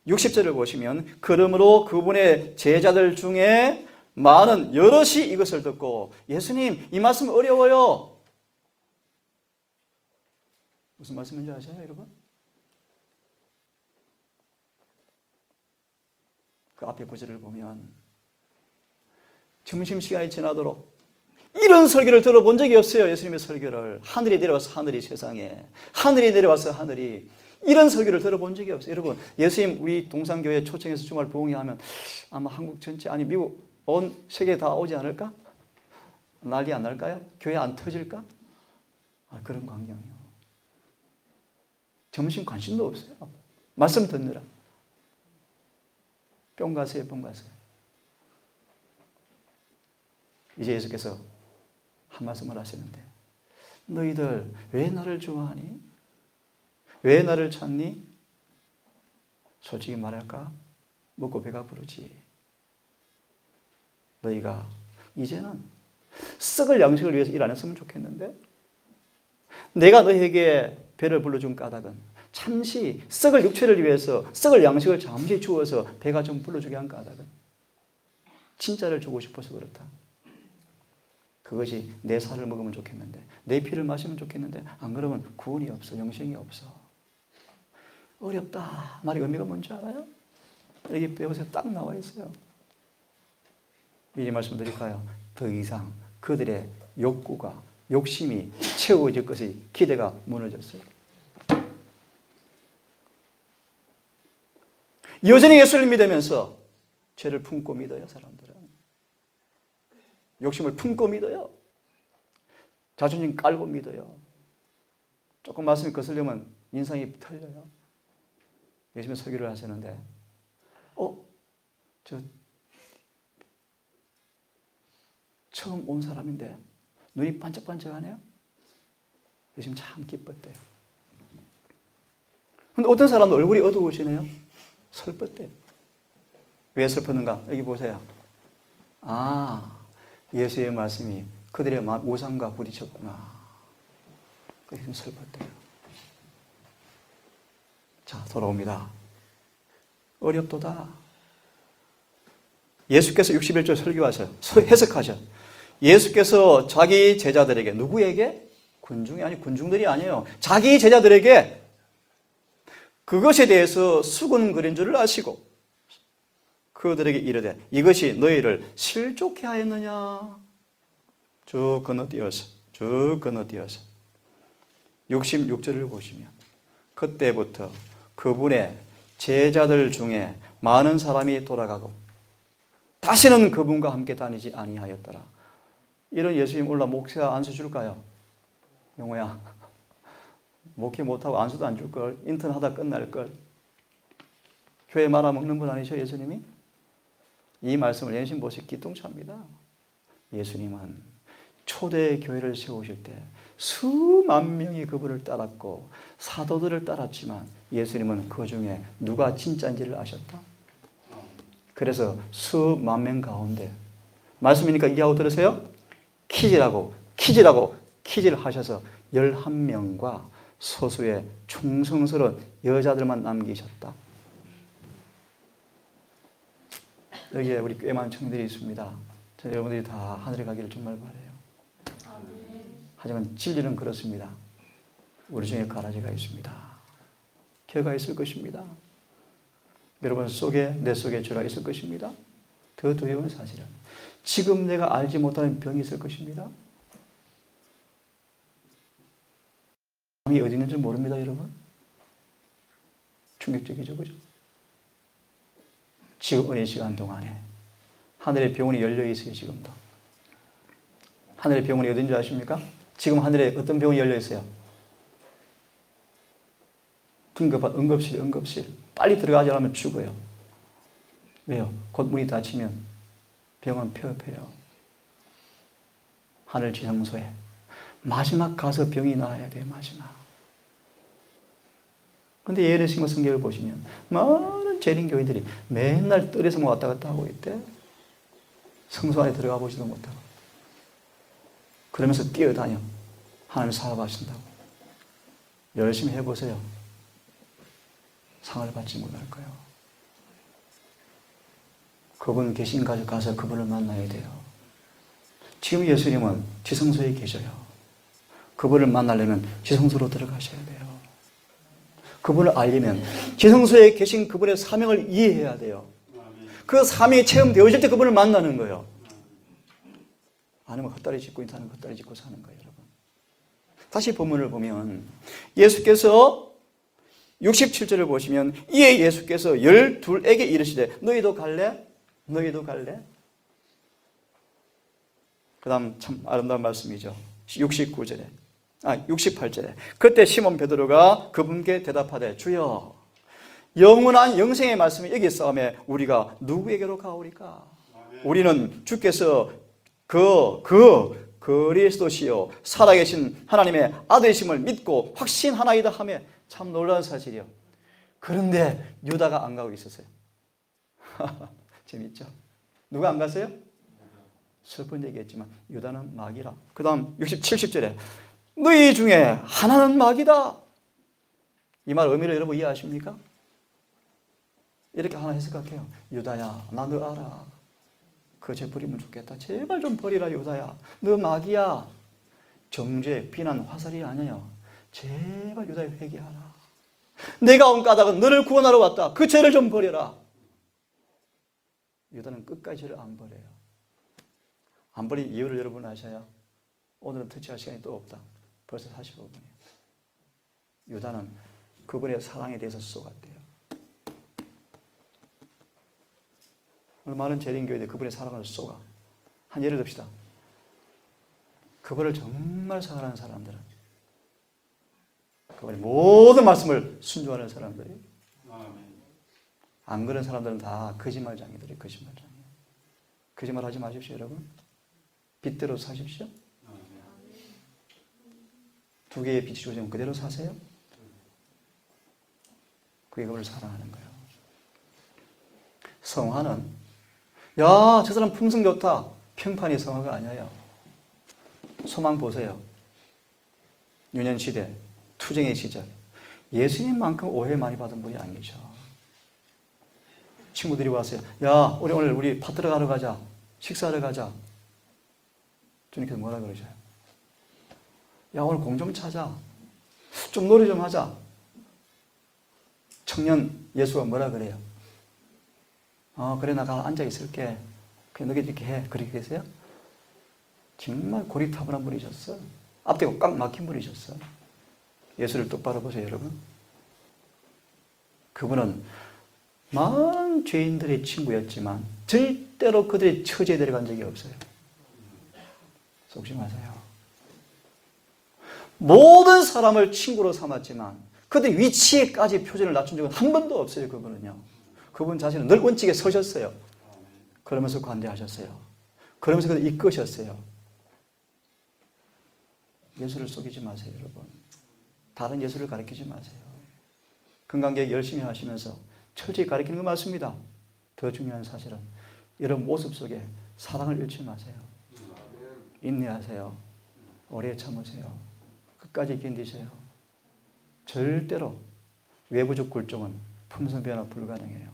60절을 보시면 그러므로 그분의 제자들 중에 많은 여럿이 이것을 듣고 예수님 이 말씀 어려워요. 무슨 말씀인지 아세요 여러분? 그 앞에 구절을 보면 점심시간이 지나도록 이런 설교를 들어본 적이 없어요. 예수님의 설교를. 하늘이 내려와서 하늘이 세상에 하늘이 내려와서 하늘이 이런 설교를 들어본 적이 없어요. 여러분 예수님 우리 동산교회 초청해서 주말 부흥회하면 아마 한국 전체 아니 미국 온 세계 다 오지 않을까? 난리 안 날까요? 교회 안 터질까? 그런 광경이요. 점심 관심도 없어요. 말씀 듣느라 뿅 가세요. 이제 예수께서 한 말씀을 하시는데 너희들 왜 나를 좋아하니? 왜 나를 찾니? 솔직히 말할까? 먹고 배가 부르지. 너희가 이제는 썩을 양식을 위해서 일 안 했으면 좋겠는데 내가 너희에게 배를 불러준 까닭은 잠시 썩을 육체를 위해서 썩을 양식을 잠시 주어서 배가 좀 불러주게 한 까닭은 진짜를 주고 싶어서 그렇다. 그것이 내 살을 먹으면 좋겠는데 내 피를 마시면 좋겠는데 안 그러면 구원이 없어. 영생이 없어. 어렵다. 말의 의미가 뭔지 알아요? 여기 배우세요. 딱 나와 있어요. 미리 말씀드릴까요? 더 이상 그들의 욕구가 욕심이 채워질 것이 기대가 무너졌어요. 여전히 예수를 믿으면서 죄를 품고 믿어요. 사람들은 욕심을 품고 믿어요. 자존심 깔고 믿어요. 조금 말씀이 거슬리면 인상이 털려요. 예수님 설교를 하시는데 저 처음 온 사람인데 눈이 반짝반짝하네요. 예수님 참 기뻤대요. 근데 어떤 사람도 얼굴이 어두우시네요. 슬펐대요. 왜 슬펐는가? 여기 보세요. 예수의 말씀이 그들의 우상과 부딪혔구나. 그래서 슬펐대요. 자, 돌아옵니다. 어렵도다. 예수께서 61절 설교하셔. 해석하셔. 예수께서 자기 제자들에게, 누구에게? 군중들이 아니에요. 자기 제자들에게 그것에 대해서 수군거린 줄을 아시고 그들에게 이르되 이것이 너희를 실족해 하였느냐? 쭉 건너뛰어서 66절을 보시면 그때부터 그분의 제자들 중에 많은 사람이 돌아가고 다시는 그분과 함께 다니지 아니하였더라. 이런 예수님 올라 목사 안수 줄까요? 영호야, 목회 못하고 안수도 안 줄걸. 인턴 하다 끝날걸. 교회 말아먹는 분 아니셔 예수님이? 이 말씀을 연신 보시 기똥차입니다. 예수님은 초대 교회를 세우실 때 수만 명이 그분을 따랐고 사도들을 따랐지만 예수님은 그 중에 누가 진짜인지를 아셨다. 그래서 수만 명 가운데 말씀이니까 이해하고 들으세요. 퀴즈를 하셔서 11명과 소수의 충성스러운 여자들만 남기셨다. 여기에 우리 꽤 많은 청년들이 있습니다. 여러분들이 다 하늘에 가기를 정말 바라요. 하지만 진리는 그렇습니다. 우리 중에 가라지가 있습니다. 개가 있을 것입니다. 여러분 속에, 내 속에 죄가 있을 것입니다. 더 두려운 사실은 지금 내가 알지 못하는 병이 있을 것입니다. 병이 어디 있는지 모릅니다, 여러분. 충격적이죠, 그죠? 지금 어린 시간 동안에 하늘의 병원이 열려 있어요, 지금도. 하늘의 병원이 어딘지 아십니까? 지금 하늘에 어떤 병원이 열려 있어요? 긴급한 응급실. 빨리 들어가지 않으면 죽어요. 왜요? 곧 문이 닫히면 병원 폐업해요. 하늘 지상소에 마지막 가서 병이 나아야 돼요, 마지막. 근데 예레신과 성경을 보시면 많은 재림 교인들이 맨날 뜰에서만 왔다 갔다 하고 있대. 성소 안에 들어가 보지도 못하고. 그러면서 뛰어다녀. 하나님 사업하신다고. 열심히 해보세요. 상을 받지 못할 거예요. 그분 계신 가족 가서 그분을 만나야 돼요. 지금 예수님은 지성소에 계셔요. 그분을 만나려면 지성소로 들어가셔야 돼요. 그분을 알려면 지성소에 계신 그분의 사명을 이해해야 돼요. 그 사명이 체험되어질 때 그분을 만나는 거예요. 아니면 헛다리 짚고 사는 헛다리 짚고 사는 거예요, 여러분. 다시 본문을 보면 예수께서 67절을 보시면 이에 예수께서 12에게 이르시되 너희도 갈래? 너희도 갈래? 그 다음 참 아름다운 말씀이죠. 68절에 그때 시몬 베드로가 그분께 대답하되 주여 영원한 영생의 말씀이 여기 있사오매 우리가 누구에게로 가오리까? 우리는 주께서 그 그리스도시요 살아계신 하나님의 아들이심을 믿고 확신하나이다 하며 참 놀라운 사실이요. 그런데 유다가 안 가고 있었어요. 재밌죠? 누가 안 갔어요? 슬픈 얘기했지만 유다는 마귀라. 그 다음 60, 70절에 너희 중에 하나는 마귀다. 이 말 의미를 여러분 이해하십니까? 이렇게 하나 해석할게요. 유다야, 나 너 알아. 그 죄 버리면 좋겠다. 제발 좀 버리라 유다야. 너 마귀야. 정죄, 비난, 화살이 아니에요. 제발 유다야 회개하라. 내가 온 까닭은 너를 구원하러 왔다. 그 죄를 좀 버려라. 유다는 끝까지 죄를 안 버려요. 안 버린 이유를 여러분 아셔요? 오늘은 터치할 시간이 또 없다. 벌써 45분이에요. 유다는 그분의 사랑에 대해서 쏘갔대요. 오늘 많은 재림교회들 그분의 사랑을 쏘가. 한 예를 듭시다. 그분을 정말 사랑하는 사람들은 그분의 모든 말씀을 순종하는 사람들이 안 그런 사람들은 다 거짓말쟁이들이 거짓말쟁이. 거짓말 하지 마십시오 여러분. 빚대로 사십시오. 두 개의 빚이 주어지면 그대로 사세요. 그게 그분을 사랑하는 거예요. 성화는 야, 저 사람 품성 좋다. 평판이 성화가 아니에요. 소망 보세요. 유년시대, 투쟁의 시절. 예수님만큼 오해 많이 받은 분이 아니죠. 친구들이 왔어요. 야, 우리 파트러 가러 가자. 식사하러 가자. 주님께서 뭐라 그러셔요? 야, 오늘 공 좀 찾아. 좀 노래 좀 하자. 청년 예수가 뭐라 그래요? 그래, 나 가 앉아 있을게. 그냥 너희 이렇게 해. 그렇게 계세요? 정말 고리타분한 분이셨어. 앞뒤가 꽉 막힌 분이셨어. 예수를 똑바로 보세요, 여러분. 그분은 많은 죄인들의 친구였지만 절대로 그들의 처지에 들어간 적이 없어요. 속지 마세요. 모든 사람을 친구로 삼았지만 그들 위치에까지 표준을 낮춘 적은 한 번도 없어요. 그분은요. 그분 자신은 늘 원칙에 서셨어요. 그러면서 관대하셨어요. 그러면서 그들 이끄셨어요. 예수를 속이지 마세요, 여러분. 다른 예수를 가르치지 마세요. 건강계획 열심히 하시면서 철저히 가르치는 거 맞습니다. 더 중요한 사실은 여러분 모습 속에 사랑을 잃지 마세요. 인내하세요. 오래 참으세요. 끝까지 견디세요. 절대로 외부적 굴종은 품성 변화 불가능해요.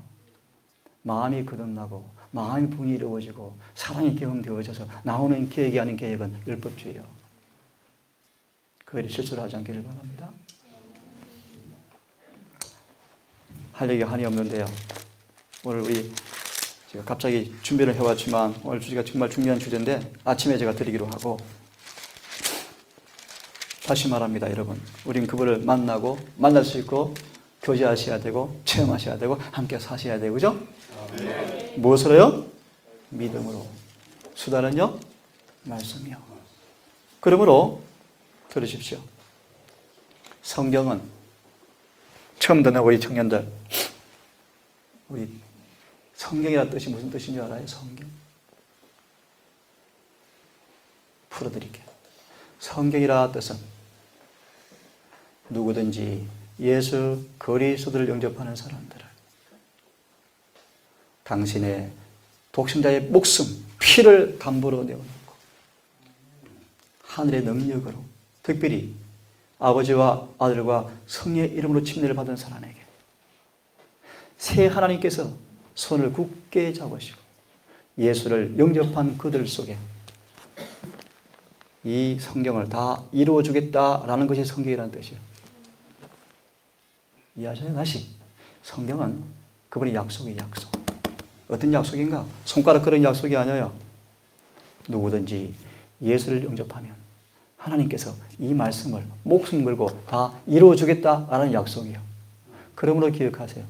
마음이 거듭나고 마음이 분이 이루어지고 사랑이 경험되어져서 나오는 계획이 아닌 계획은 율법주의예요. 그 일이 실수를 하지 않기를 바랍니다. 할 얘기가 한이 없는데요. 오늘 우리 제가 갑자기 준비를 해왔지만 오늘 주제가 정말 중요한 주제인데 아침에 제가 드리기로 하고 다시 말합니다, 여러분. 우린 그분을 만날 수 있고 교제하셔야 되고 체험하셔야 되고 함께 사셔야 되고 그죠? 네. 무엇으로요? 믿음으로. 수단은요? 말씀이요. 그러므로 들으십시오. 성경은 처음 듣는 우리 청년들, 우리 성경이라는 뜻이 무슨 뜻인 줄 알아요? 성경. 풀어드릴게요. 성경이라는 뜻은 누구든지 예수 그리스도를 영접하는 사람들을 당신의 독신자의 목숨, 피를 담보로 내어놓고 하늘의 능력으로 특별히 아버지와 아들과 성령의 이름으로 침례를 받은 사람에게 새 하나님께서 손을 굳게 잡으시고 예수를 영접한 그들 속에 이 성경을 다 이루어 주겠다라는 것이 성경이라는 뜻이에요. 이해하셔요? 다시. 성경은 그분의 약속의 약속. 어떤 약속인가? 손가락 그런 약속이 아니에요. 누구든지 예수를 영접하면 하나님께서 이 말씀을 목숨 걸고 다 이루어 주겠다라는 약속이에요. 그러므로 기억하세요.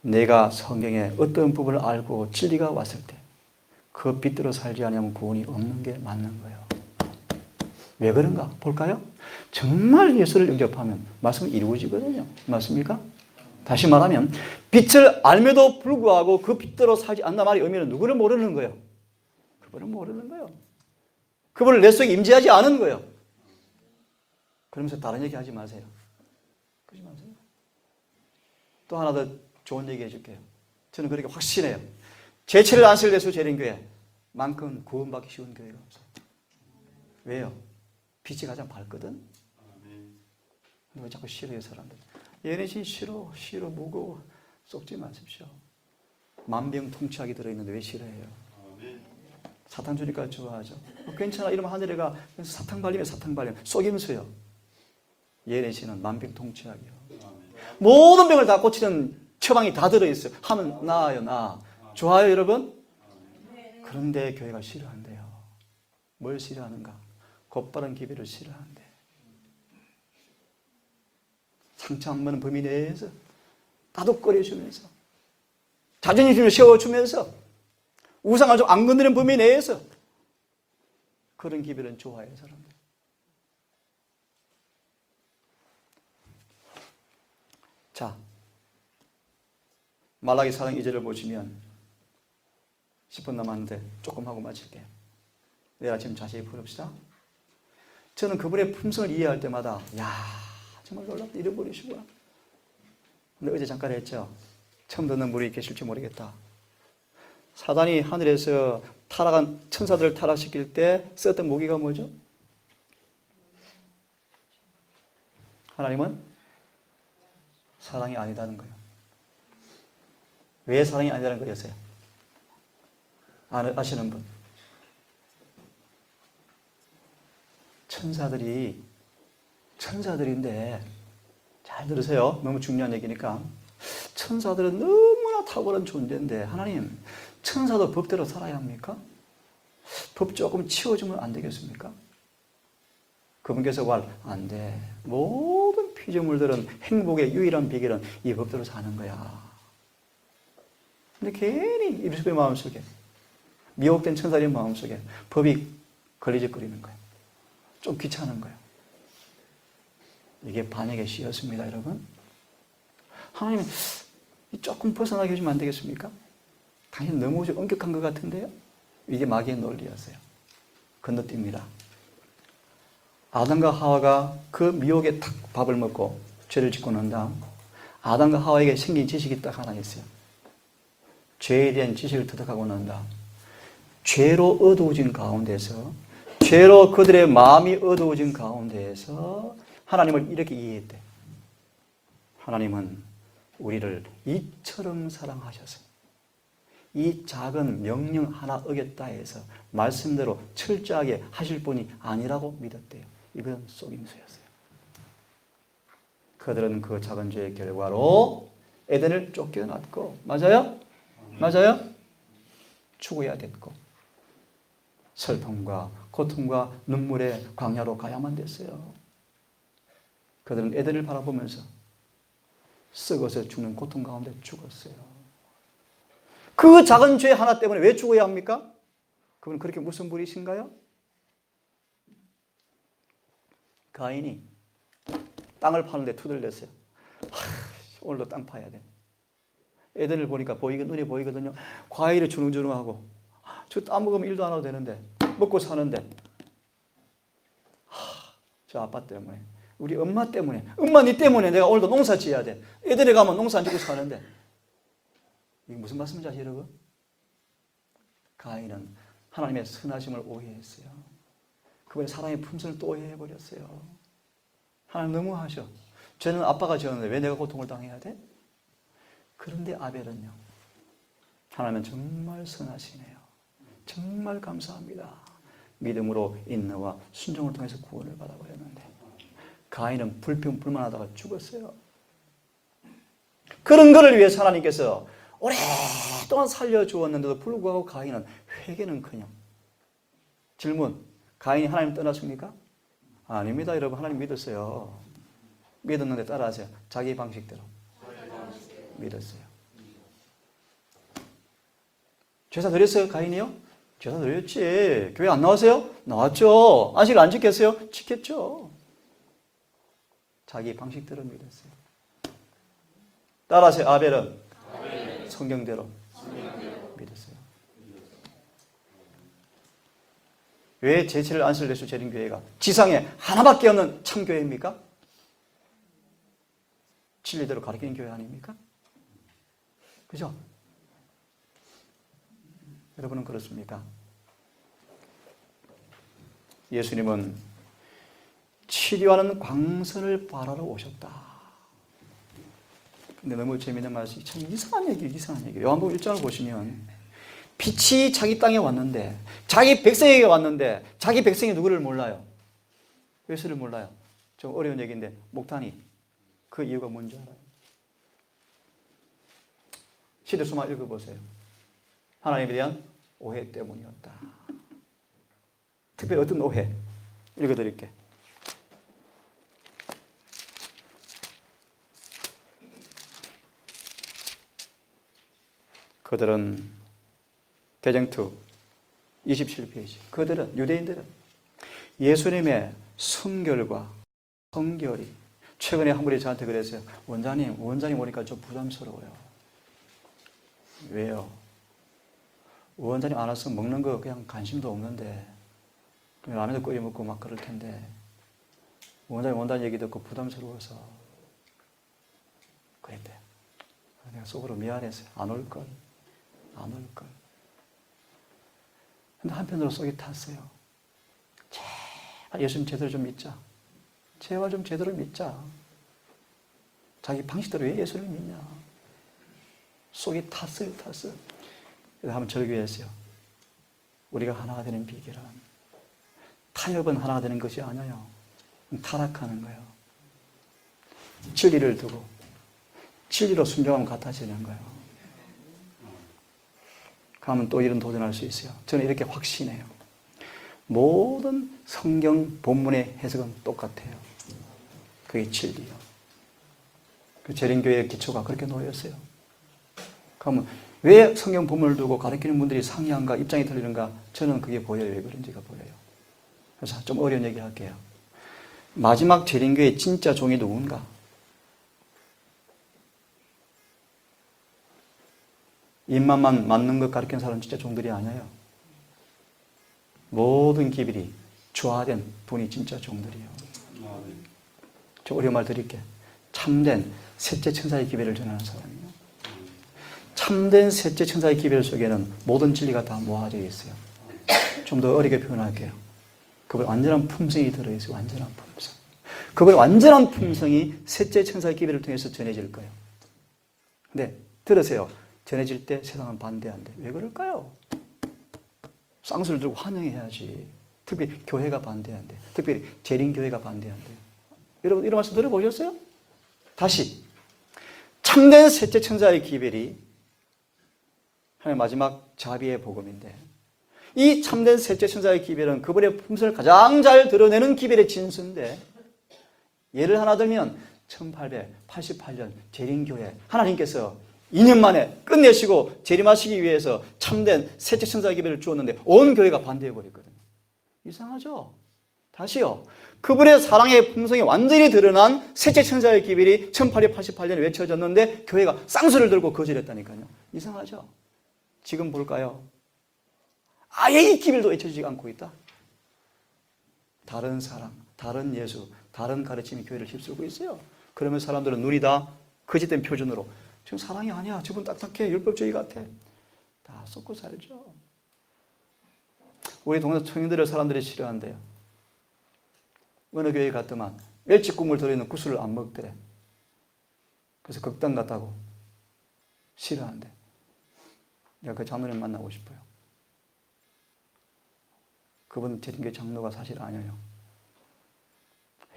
내가 성경의 어떤 부분을 알고 진리가 왔을 때 그 빛대로 살지 않으면 구원이 없는 게 맞는 거예요. 왜 그런가? 볼까요? 정말 예수를 영접하면 말씀은 이루어지거든요. 맞습니까? 다시 말하면 빛을 알면도 불구하고 그 빛대로 살지 않는 말의 의미는 누구를 모르는 거예요? 그분을 모르는 거예요. 그분을 내 속에 임재하지 않은 거예요. 그러면서 다른 얘기 하지 마세요. 그러지 마세요. 또 하나 더 좋은 얘기 해줄게요. 저는 그렇게 확신해요. 제체를 안쓸 예수 재림교회만큼 구원받기 쉬운 교회가 없어요. 왜요? 빛이 가장 밝거든. 왜 자꾸 싫어요, 사람들? 예내신 싫어, 무거워. 속지 마십시오. 만병통치약이 들어있는데 왜 싫어해요? 사탕 주니까 좋아하죠. 괜찮아, 이러면 하늘에가 사탕 발리면 속임수요. 예내신은 만병통치약이요. 모든 병을 다 고치는 처방이 다 들어있어요. 하면 나아요, 나아. 좋아요, 여러분? 그런데 교회가 싫어한대요. 뭘 싫어하는가? 곧바른 기별을 싫어한대. 상처 안 받는 범위 내에서 따독거려주면서 자존심을 세워주면서 우상을 좀 안 건드리는 범위 내에서 그런 기별은 좋아해요, 사람들. 자, 말라기 4장 2절을 보시면 10분 남았는데 조금 하고 마칠게요. 내일 아침 자세히 풀읍시다. 저는 그분의 품성을 이해할 때마다 야, 정말 놀랍다, 잃어버리시구나. 근데 어제 잠깐 했죠. 처음 듣는 분이 계실지 모르겠다. 사단이 하늘에서 타락한 천사들을 타락시킬 때 썼던 무기가 뭐죠? 하나님은 사랑이 아니다는 거예요. 왜 사랑이 아니다는 거였어요? 아시는 분? 천사들인데 잘 들으세요. 너무 중요한 얘기니까. 천사들은 너무나 탁월한 존재인데 하나님, 천사도 법대로 살아야 합니까? 법 조금 치워주면 안 되겠습니까? 그분께서 안 돼. 모든 피조물들은 행복의 유일한 비결은 이 법대로 사는 거야. 근데 괜히 이르스의 마음속에, 미혹된 천사의 마음속에 법이 걸리적거리는 거예요. 좀 귀찮은 거예요. 이게 반역의 씨였습니다, 여러분. 하나님, 조금 벗어나게 해주면 안 되겠습니까? 당신 너무 엄격한 것 같은데요? 이게 마귀의 논리였어요. 건너뜁니다. 아담과 하와가 그 미혹에 탁 밥을 먹고 죄를 짓고 난 다음 아담과 하와에게 생긴 지식이 딱 하나 있어요. 죄에 대한 지식을 터득하고 난 다음 죄로 어두워진 가운데서, 죄로 그들의 마음이 어두워진 가운데에서 하나님을 이렇게 이해했대. 하나님은 우리를 이처럼 사랑하셔서 이 작은 명령 하나 어겼다 해서 말씀대로 철저하게 하실 분이 아니라고 믿었대요. 이건 속임수였어요. 그들은 그 작은 죄의 결과로 에덴을 쫓겨났고, 맞아요? 맞아요? 죽어야 됐고, 슬픔과 고통과 눈물의 광야로 가야만 됐어요. 그들은 에덴을 바라보면서 썩어서 죽는 고통 가운데 죽었어요. 그 작은 죄 하나 때문에 왜 죽어야 합니까? 그분 그렇게 무슨 분이신가요? 가인이 땅을 파는데 투덜댔어요. 오늘도 땅 파야 돼. 에덴을 보니까 눈에 보이거든요. 과일이 주렁주렁하고, 저 땀 먹으면 일도 안 해도 되는데, 먹고 사는데, 저 아빠 때문에, 우리 엄마 때문에, 엄마 니 때문에 내가 오늘도 농사 지어야 돼. 에덴에 가면 농사 안 짓고 사는데, 이게 무슨 말씀인지 아시죠, 여러분? 가인은 하나님의 선하심을 오해했어요. 그분의 사랑의 품성을 또 오해해버렸어요. 하나님 너무하셔. 죄는 아빠가 지었는데 왜 내가 고통을 당해야 돼? 그런데 아벨은요, 하나님은 정말 선하시네요. 정말 감사합니다. 믿음으로 인내와 순종을 통해서 구원을 받아버렸는데, 가인은 불평불만하다가 죽었어요. 그런 것을 위해서 하나님께서 오랫동안 살려주었는데도 불구하고 가인은 회개는커녕. 질문, 가인이 하나님 떠났습니까? 아닙니다, 여러분. 하나님 믿었어요. 믿었는데 따라하세요. 자기 방식대로 믿었어요. 제사 드렸어요, 가인이요? 제사 드렸지. 교회 안 나왔어요? 나왔죠. 안식 안 지켰어요? 지켰죠. 자기 방식대로 믿었어요. 따라하세요. 아벨은 성경대로 믿었어요. 왜 제체를 안설레수 재림교회가 지상에 하나밖에 없는 참교회입니까? 진리대로 가르치는 교회 아닙니까? 그죠? 여러분은 그렇습니까? 예수님은 치료하는 광선을 바라러 오셨다. 근데 너무 재미있는 말씀이 참 이상한 얘기예요. 요한복음 1장을 보시면 빛이 자기 땅에 왔는데, 자기 백성에게 왔는데, 자기 백성이 누구를 몰라요? 예수를 몰라요. 좀 어려운 얘기인데, 목탄이. 그 이유가 뭔지 알아요? 시대수만 읽어보세요. 하나님에 대한 오해 때문이었다. 특별히 어떤 오해? 읽어드릴게. 그들은 개정투 27페이지. 그들은 유대인들은 예수님의 순결과 성결이 최근에 한 분이 저한테 그랬어요. 원장님 오니까 좀 부담스러워요. 왜요? 원장님 안 와서 먹는 거 그냥 관심도 없는데 라면도 끓여 먹고 막 그럴 텐데 원장님 얘기 듣고 부담스러워서 그랬대요. 내가 속으로 미안했어요. 안 올 걸. 근데 한편으로 속이 탔어요. 제발 예수님 제대로 좀 믿자. 제발 좀 제대로 믿자. 자기 방식대로 왜 예수를 믿냐. 속이 탔어요. 그래서 한번 절규했어요. 우리가 하나가 되는 비결은 타협은 하나가 되는 것이 아니에요. 타락하는 거예요. 진리를 두고 진리로 순종하면 같아지는 거예요. 그러면 또 이런 도전할 수 있어요. 저는 이렇게 확신해요. 모든 성경 본문의 해석은 똑같아요. 그게 진리요. 그 재림교회의 기초가 그렇게 놓였어요. 그러면 왜 성경 본문을 두고 가르치는 분들이 상이한가 입장이 틀리는가? 저는 그게 보여요. 왜 그런지가 보여요. 그래서 좀 어려운 얘기 할게요. 마지막 재림교회의 진짜 종이 누군가? 입맛만 맞는 것 가르치는 사람은 진짜 종들이 아니에요. 모든 기별이 조화된 분이 진짜 종들이에요. 저 어려운 말 드릴게요. 참된 셋째 천사의 기별을 전하는 사람이에요. 참된 셋째 천사의 기별 속에는 모든 진리가 다 모아져 있어요. 좀 더 어렵게 표현할게요. 그분 완전한 품성이 들어있어요. 완전한 품성. 그분 완전한 품성이 셋째 천사의 기별을 통해서 전해질 거예요. 근데 들으세요. 전해질 때 세상은 반대한대. 왜 그럴까요? 쌍수를 들고 환영해야지. 특별히 교회가 반대한대. 특별히 재림교회가 반대한대. 여러분 이런 말씀 들어보셨어요? 다시 참된 셋째 천사의 기별이 하나님의 마지막 자비의 복음인데 이 참된 셋째 천사의 기별은 그분의 품성을 가장 잘 드러내는 기별의 진수인데 예를 하나 들면 1888년 재림교회 하나님께서 2년 만에 끝내시고 재림하시기 위해서 참된 셋째 천사의 기별을 주었는데 온 교회가 반대해버렸거든요. 이상하죠? 다시요. 그분의 사랑의 품성이 완전히 드러난 셋째 천사의 기별이 1888년에 외쳐졌는데 교회가 쌍수를 들고 거절했다니까요. 이상하죠? 지금 볼까요? 아예 이 기별도 외쳐지지 않고 있다. 다른 사랑, 다른 예수, 다른 가르침이 교회를 휩쓸고 있어요. 그러면 사람들은 눈이 다 거짓된 표준으로 지금 사랑이 아니야. 저분 딱딱해. 율법주의 같아. 다 쏟고 살죠. 우리 동네 청년들을 사람들이 싫어한대요. 어느 교회 갔더만 멸치국물 들어있는 구슬을 안 먹더래. 그래서 극단 같다고 싫어한대. 내가 그 장로님 만나고 싶어요. 그분 재림교회 장로가 사실 아니에요.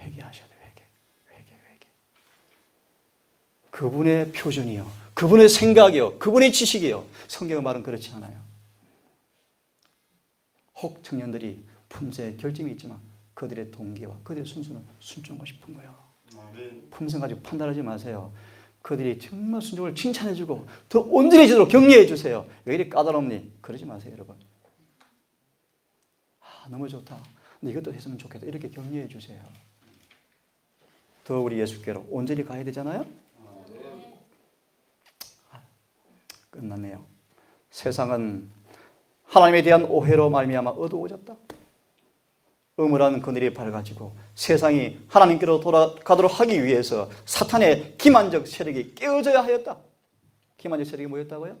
회개하셔야 돼요. 회개. 그분의 표준이요. 그분의 생각이요. 그분의 지식이요. 성경의 말은 그렇지 않아요. 혹 청년들이 품새에 결점이 있지만 그들의 동기와 그들의 순수는 순종하고 싶은 거예요. 품성 가지고 판단하지 마세요. 그들이 정말 순종을 칭찬해주고 더 온전해지도록 격려해 주세요. 왜 이리 까다롭니? 그러지 마세요, 여러분. 너무 좋다. 근데 이것도 했으면 좋겠다. 이렇게 격려해 주세요. 더 우리 예수께로 온전히 가야 되잖아요. 끝났네요. 세상은 하나님에 대한 오해로 말미암아 어두워졌다. 음울한 그늘이 밝아지고 세상이 하나님께로 돌아가도록 하기 위해서 사탄의 기만적 세력이 깨어져야 하였다. 기만적 세력이 뭐였다고요?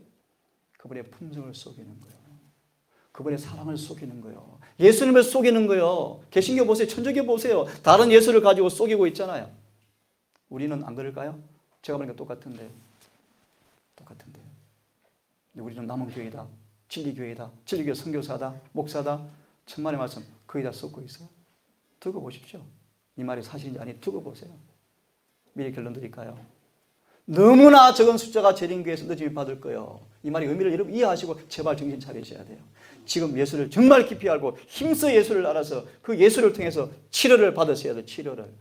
그분의 품성을 속이는 거예요. 그분의 사랑을 속이는 거예요. 예수님을 속이는 거예요. 개신교 보세요. 천주교 보세요. 다른 예수를 가지고 속이고 있잖아요. 우리는 안 그럴까요? 제가 보니까 똑같은데. 우리는 남원교회다, 진리교회다, 진리교회 선교사다, 목사다, 천만의 말씀 거의 다 쏟고 있어요. 두고 보십시오. 이 말이 사실인지 아닌지 두고 보세요. 미리 결론 드릴까요? 너무나 적은 숫자가 재림교회에서 늦음이 받을 거예요. 이 말의 의미를 여러분 이해하시고 제발 정신 차리셔야 돼요. 지금 예수를 정말 깊이 알고 힘써 예수를 알아서 그 예수를 통해서 치료를 받으셔야 돼요. 치료를.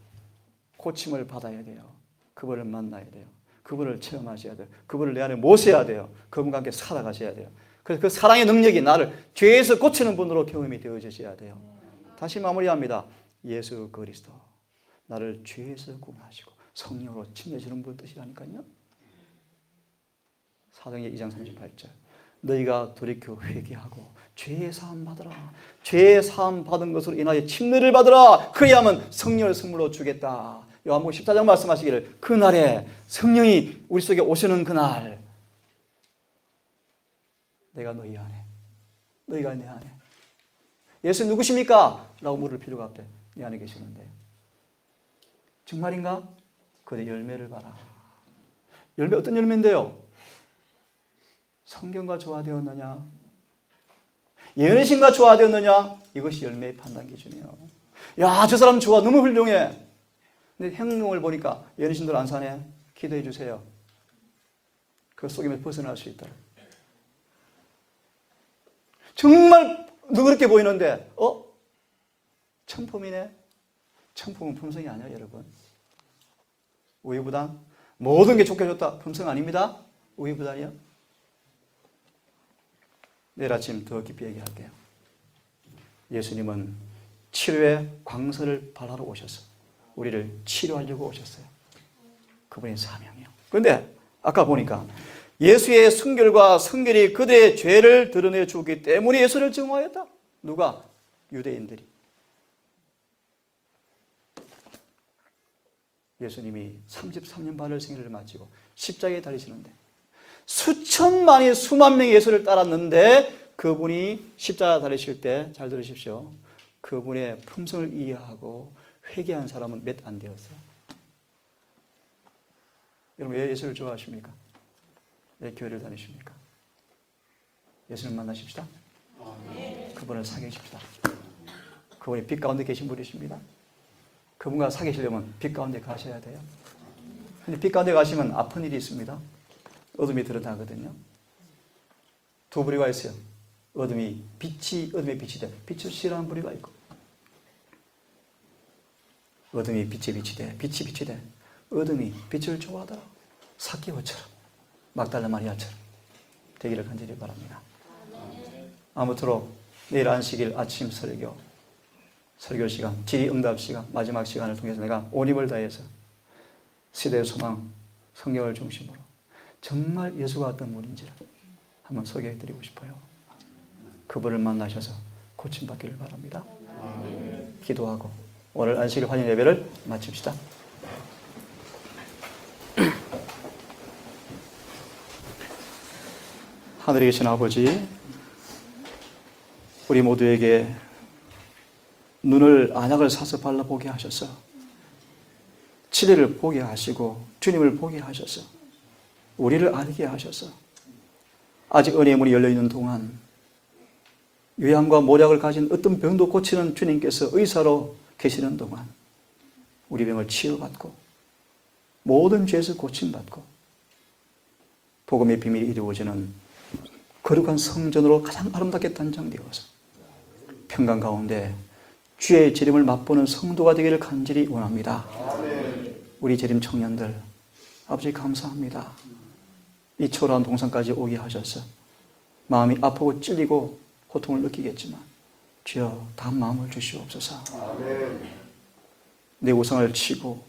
고침을 받아야 돼요. 그분을 만나야 돼요. 그분을 체험하셔야 돼요. 그분을 내 안에 모셔야 돼요. 그분과 함께 살아가셔야 돼요. 그래서 그 사랑의 능력이 나를 죄에서 고치는 분으로 경험이 되어지셔야 돼요. 다시 마무리합니다. 예수 그리스도 나를 죄에서 구원하시고 성령으로 침례주는 분 뜻이라니까요. 사도행전 2장 38절 너희가 돌이켜 회개하고 죄의 사함 받으라. 죄의 사함 받은 것으로 인하여 침례를 받으라. 그리하면 성령을 선물로 주겠다. 요한복음 14장 말씀하시기를 그날에 성령이 우리 속에 오시는 그날 내가 너희 안에 너희가 내 안에 예수 누구십니까? 라고 물을 필요가 없대. 내 안에 계시는데 정말인가? 그래 열매를 봐라. 열매 어떤 열매인데요? 성경과 조화되었느냐? 예언신과 조화되었느냐? 이것이 열매의 판단 기준이에요. 야, 저 사람 좋아. 너무 훌륭해. 근데 행동을 보니까 예언신들 안 사네. 기도해 주세요. 그 속임에서 벗어날 수 있다. 정말 너그럽게 보이는데 청품이네. 청품은 품성이 아니야 여러분. 우유부단 모든 게 좋게 좋다. 품성 아닙니다. 우유부단이요. 내일 아침 더 깊이 얘기할게요. 예수님은 치료의 광선을 발하러 오셔서 우리를 치료하려고 오셨어요. 그분의 사명이요. 그런데 아까 보니까 예수의 순결과 성결이 그들의 죄를 드러내 주기 때문에 예수를 증오하였다. 누가? 유대인들이. 예수님이 33년 반을 생애를 마치고 십자가에 달리시는데 수천만이 수만 명이 예수를 따랐는데 그분이 십자가에 달리실 때 잘 들으십시오. 그분의 품성을 이해하고 회개한 사람은 몇 안 되었어요. 여러분 왜 예수를 좋아하십니까? 왜 교회를 다니십니까? 예수를 만나십시다. 그분을 사귀십시다. 그분이 빛 가운데 계신 분이십니다. 그분과 사귀시려면 빛 가운데 가셔야 돼요. 근데 빛 가운데 가시면 아픈 일이 있습니다. 어둠이 드러나거든요. 두 부류가 있어요. 어둠의 빛이 돼. 빛을 싫어하는 부류가 있고 어둠이 빛에 빛이 돼. 빛이 돼. 어둠이 빛을 좋아하더라. 삭개오처럼 막달라 마리아처럼 되기를 간절히 바랍니다. 아무쪼록 내일 안식일 아침 설교 시간, 질의응답 시간, 마지막 시간을 통해서 내가 온 힘을 다해서 시대의 소망, 성경을 중심으로 정말 예수가 어떤 분인지를 한번 소개해드리고 싶어요. 그분을 만나셔서 고침받기를 바랍니다. 기도하고 오늘 안식일 환영 예배를 마칩시다. 하늘에 계신 아버지, 우리 모두에게 눈을 안약을 사서 발라보게 하셔서 치료를 보게 하시고 주님을 보게 하셔서 우리를 알게 하셔서 아직 은혜의 문이 열려있는 동안 요양과 모략을 가진 어떤 병도 고치는 주님께서 의사로 계시는 동안 우리 병을 치유받고 모든 죄에서 고침받고 복음의 비밀이 이루어지는 거룩한 성전으로 가장 아름답게 단장되어서 평강 가운데 주의 재림을 맛보는 성도가 되기를 간절히 원합니다. 우리 재림 청년들 아버지 감사합니다. 이 초라한 동산까지 오게 하셔서 마음이 아프고 찔리고 고통을 느끼겠지만 주여 다음 마음을 주시옵소서. 내 우상을 치고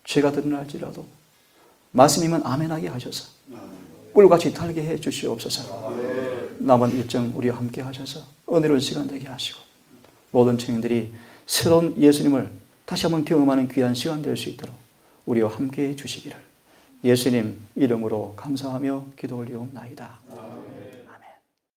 죄가 드러날지라도 말씀이면 아멘하게 하셔서 꿀같이 달게 해 주시옵소서. 남은 일정 우리와 함께 하셔서 은혜로운 시간 되게 하시고 모든 청년들이 새로운 예수님을 다시 한번 경험하는 귀한 시간 될 수 있도록 우리와 함께 해 주시기를 예수님 이름으로 감사하며 기도 올리옵나이다.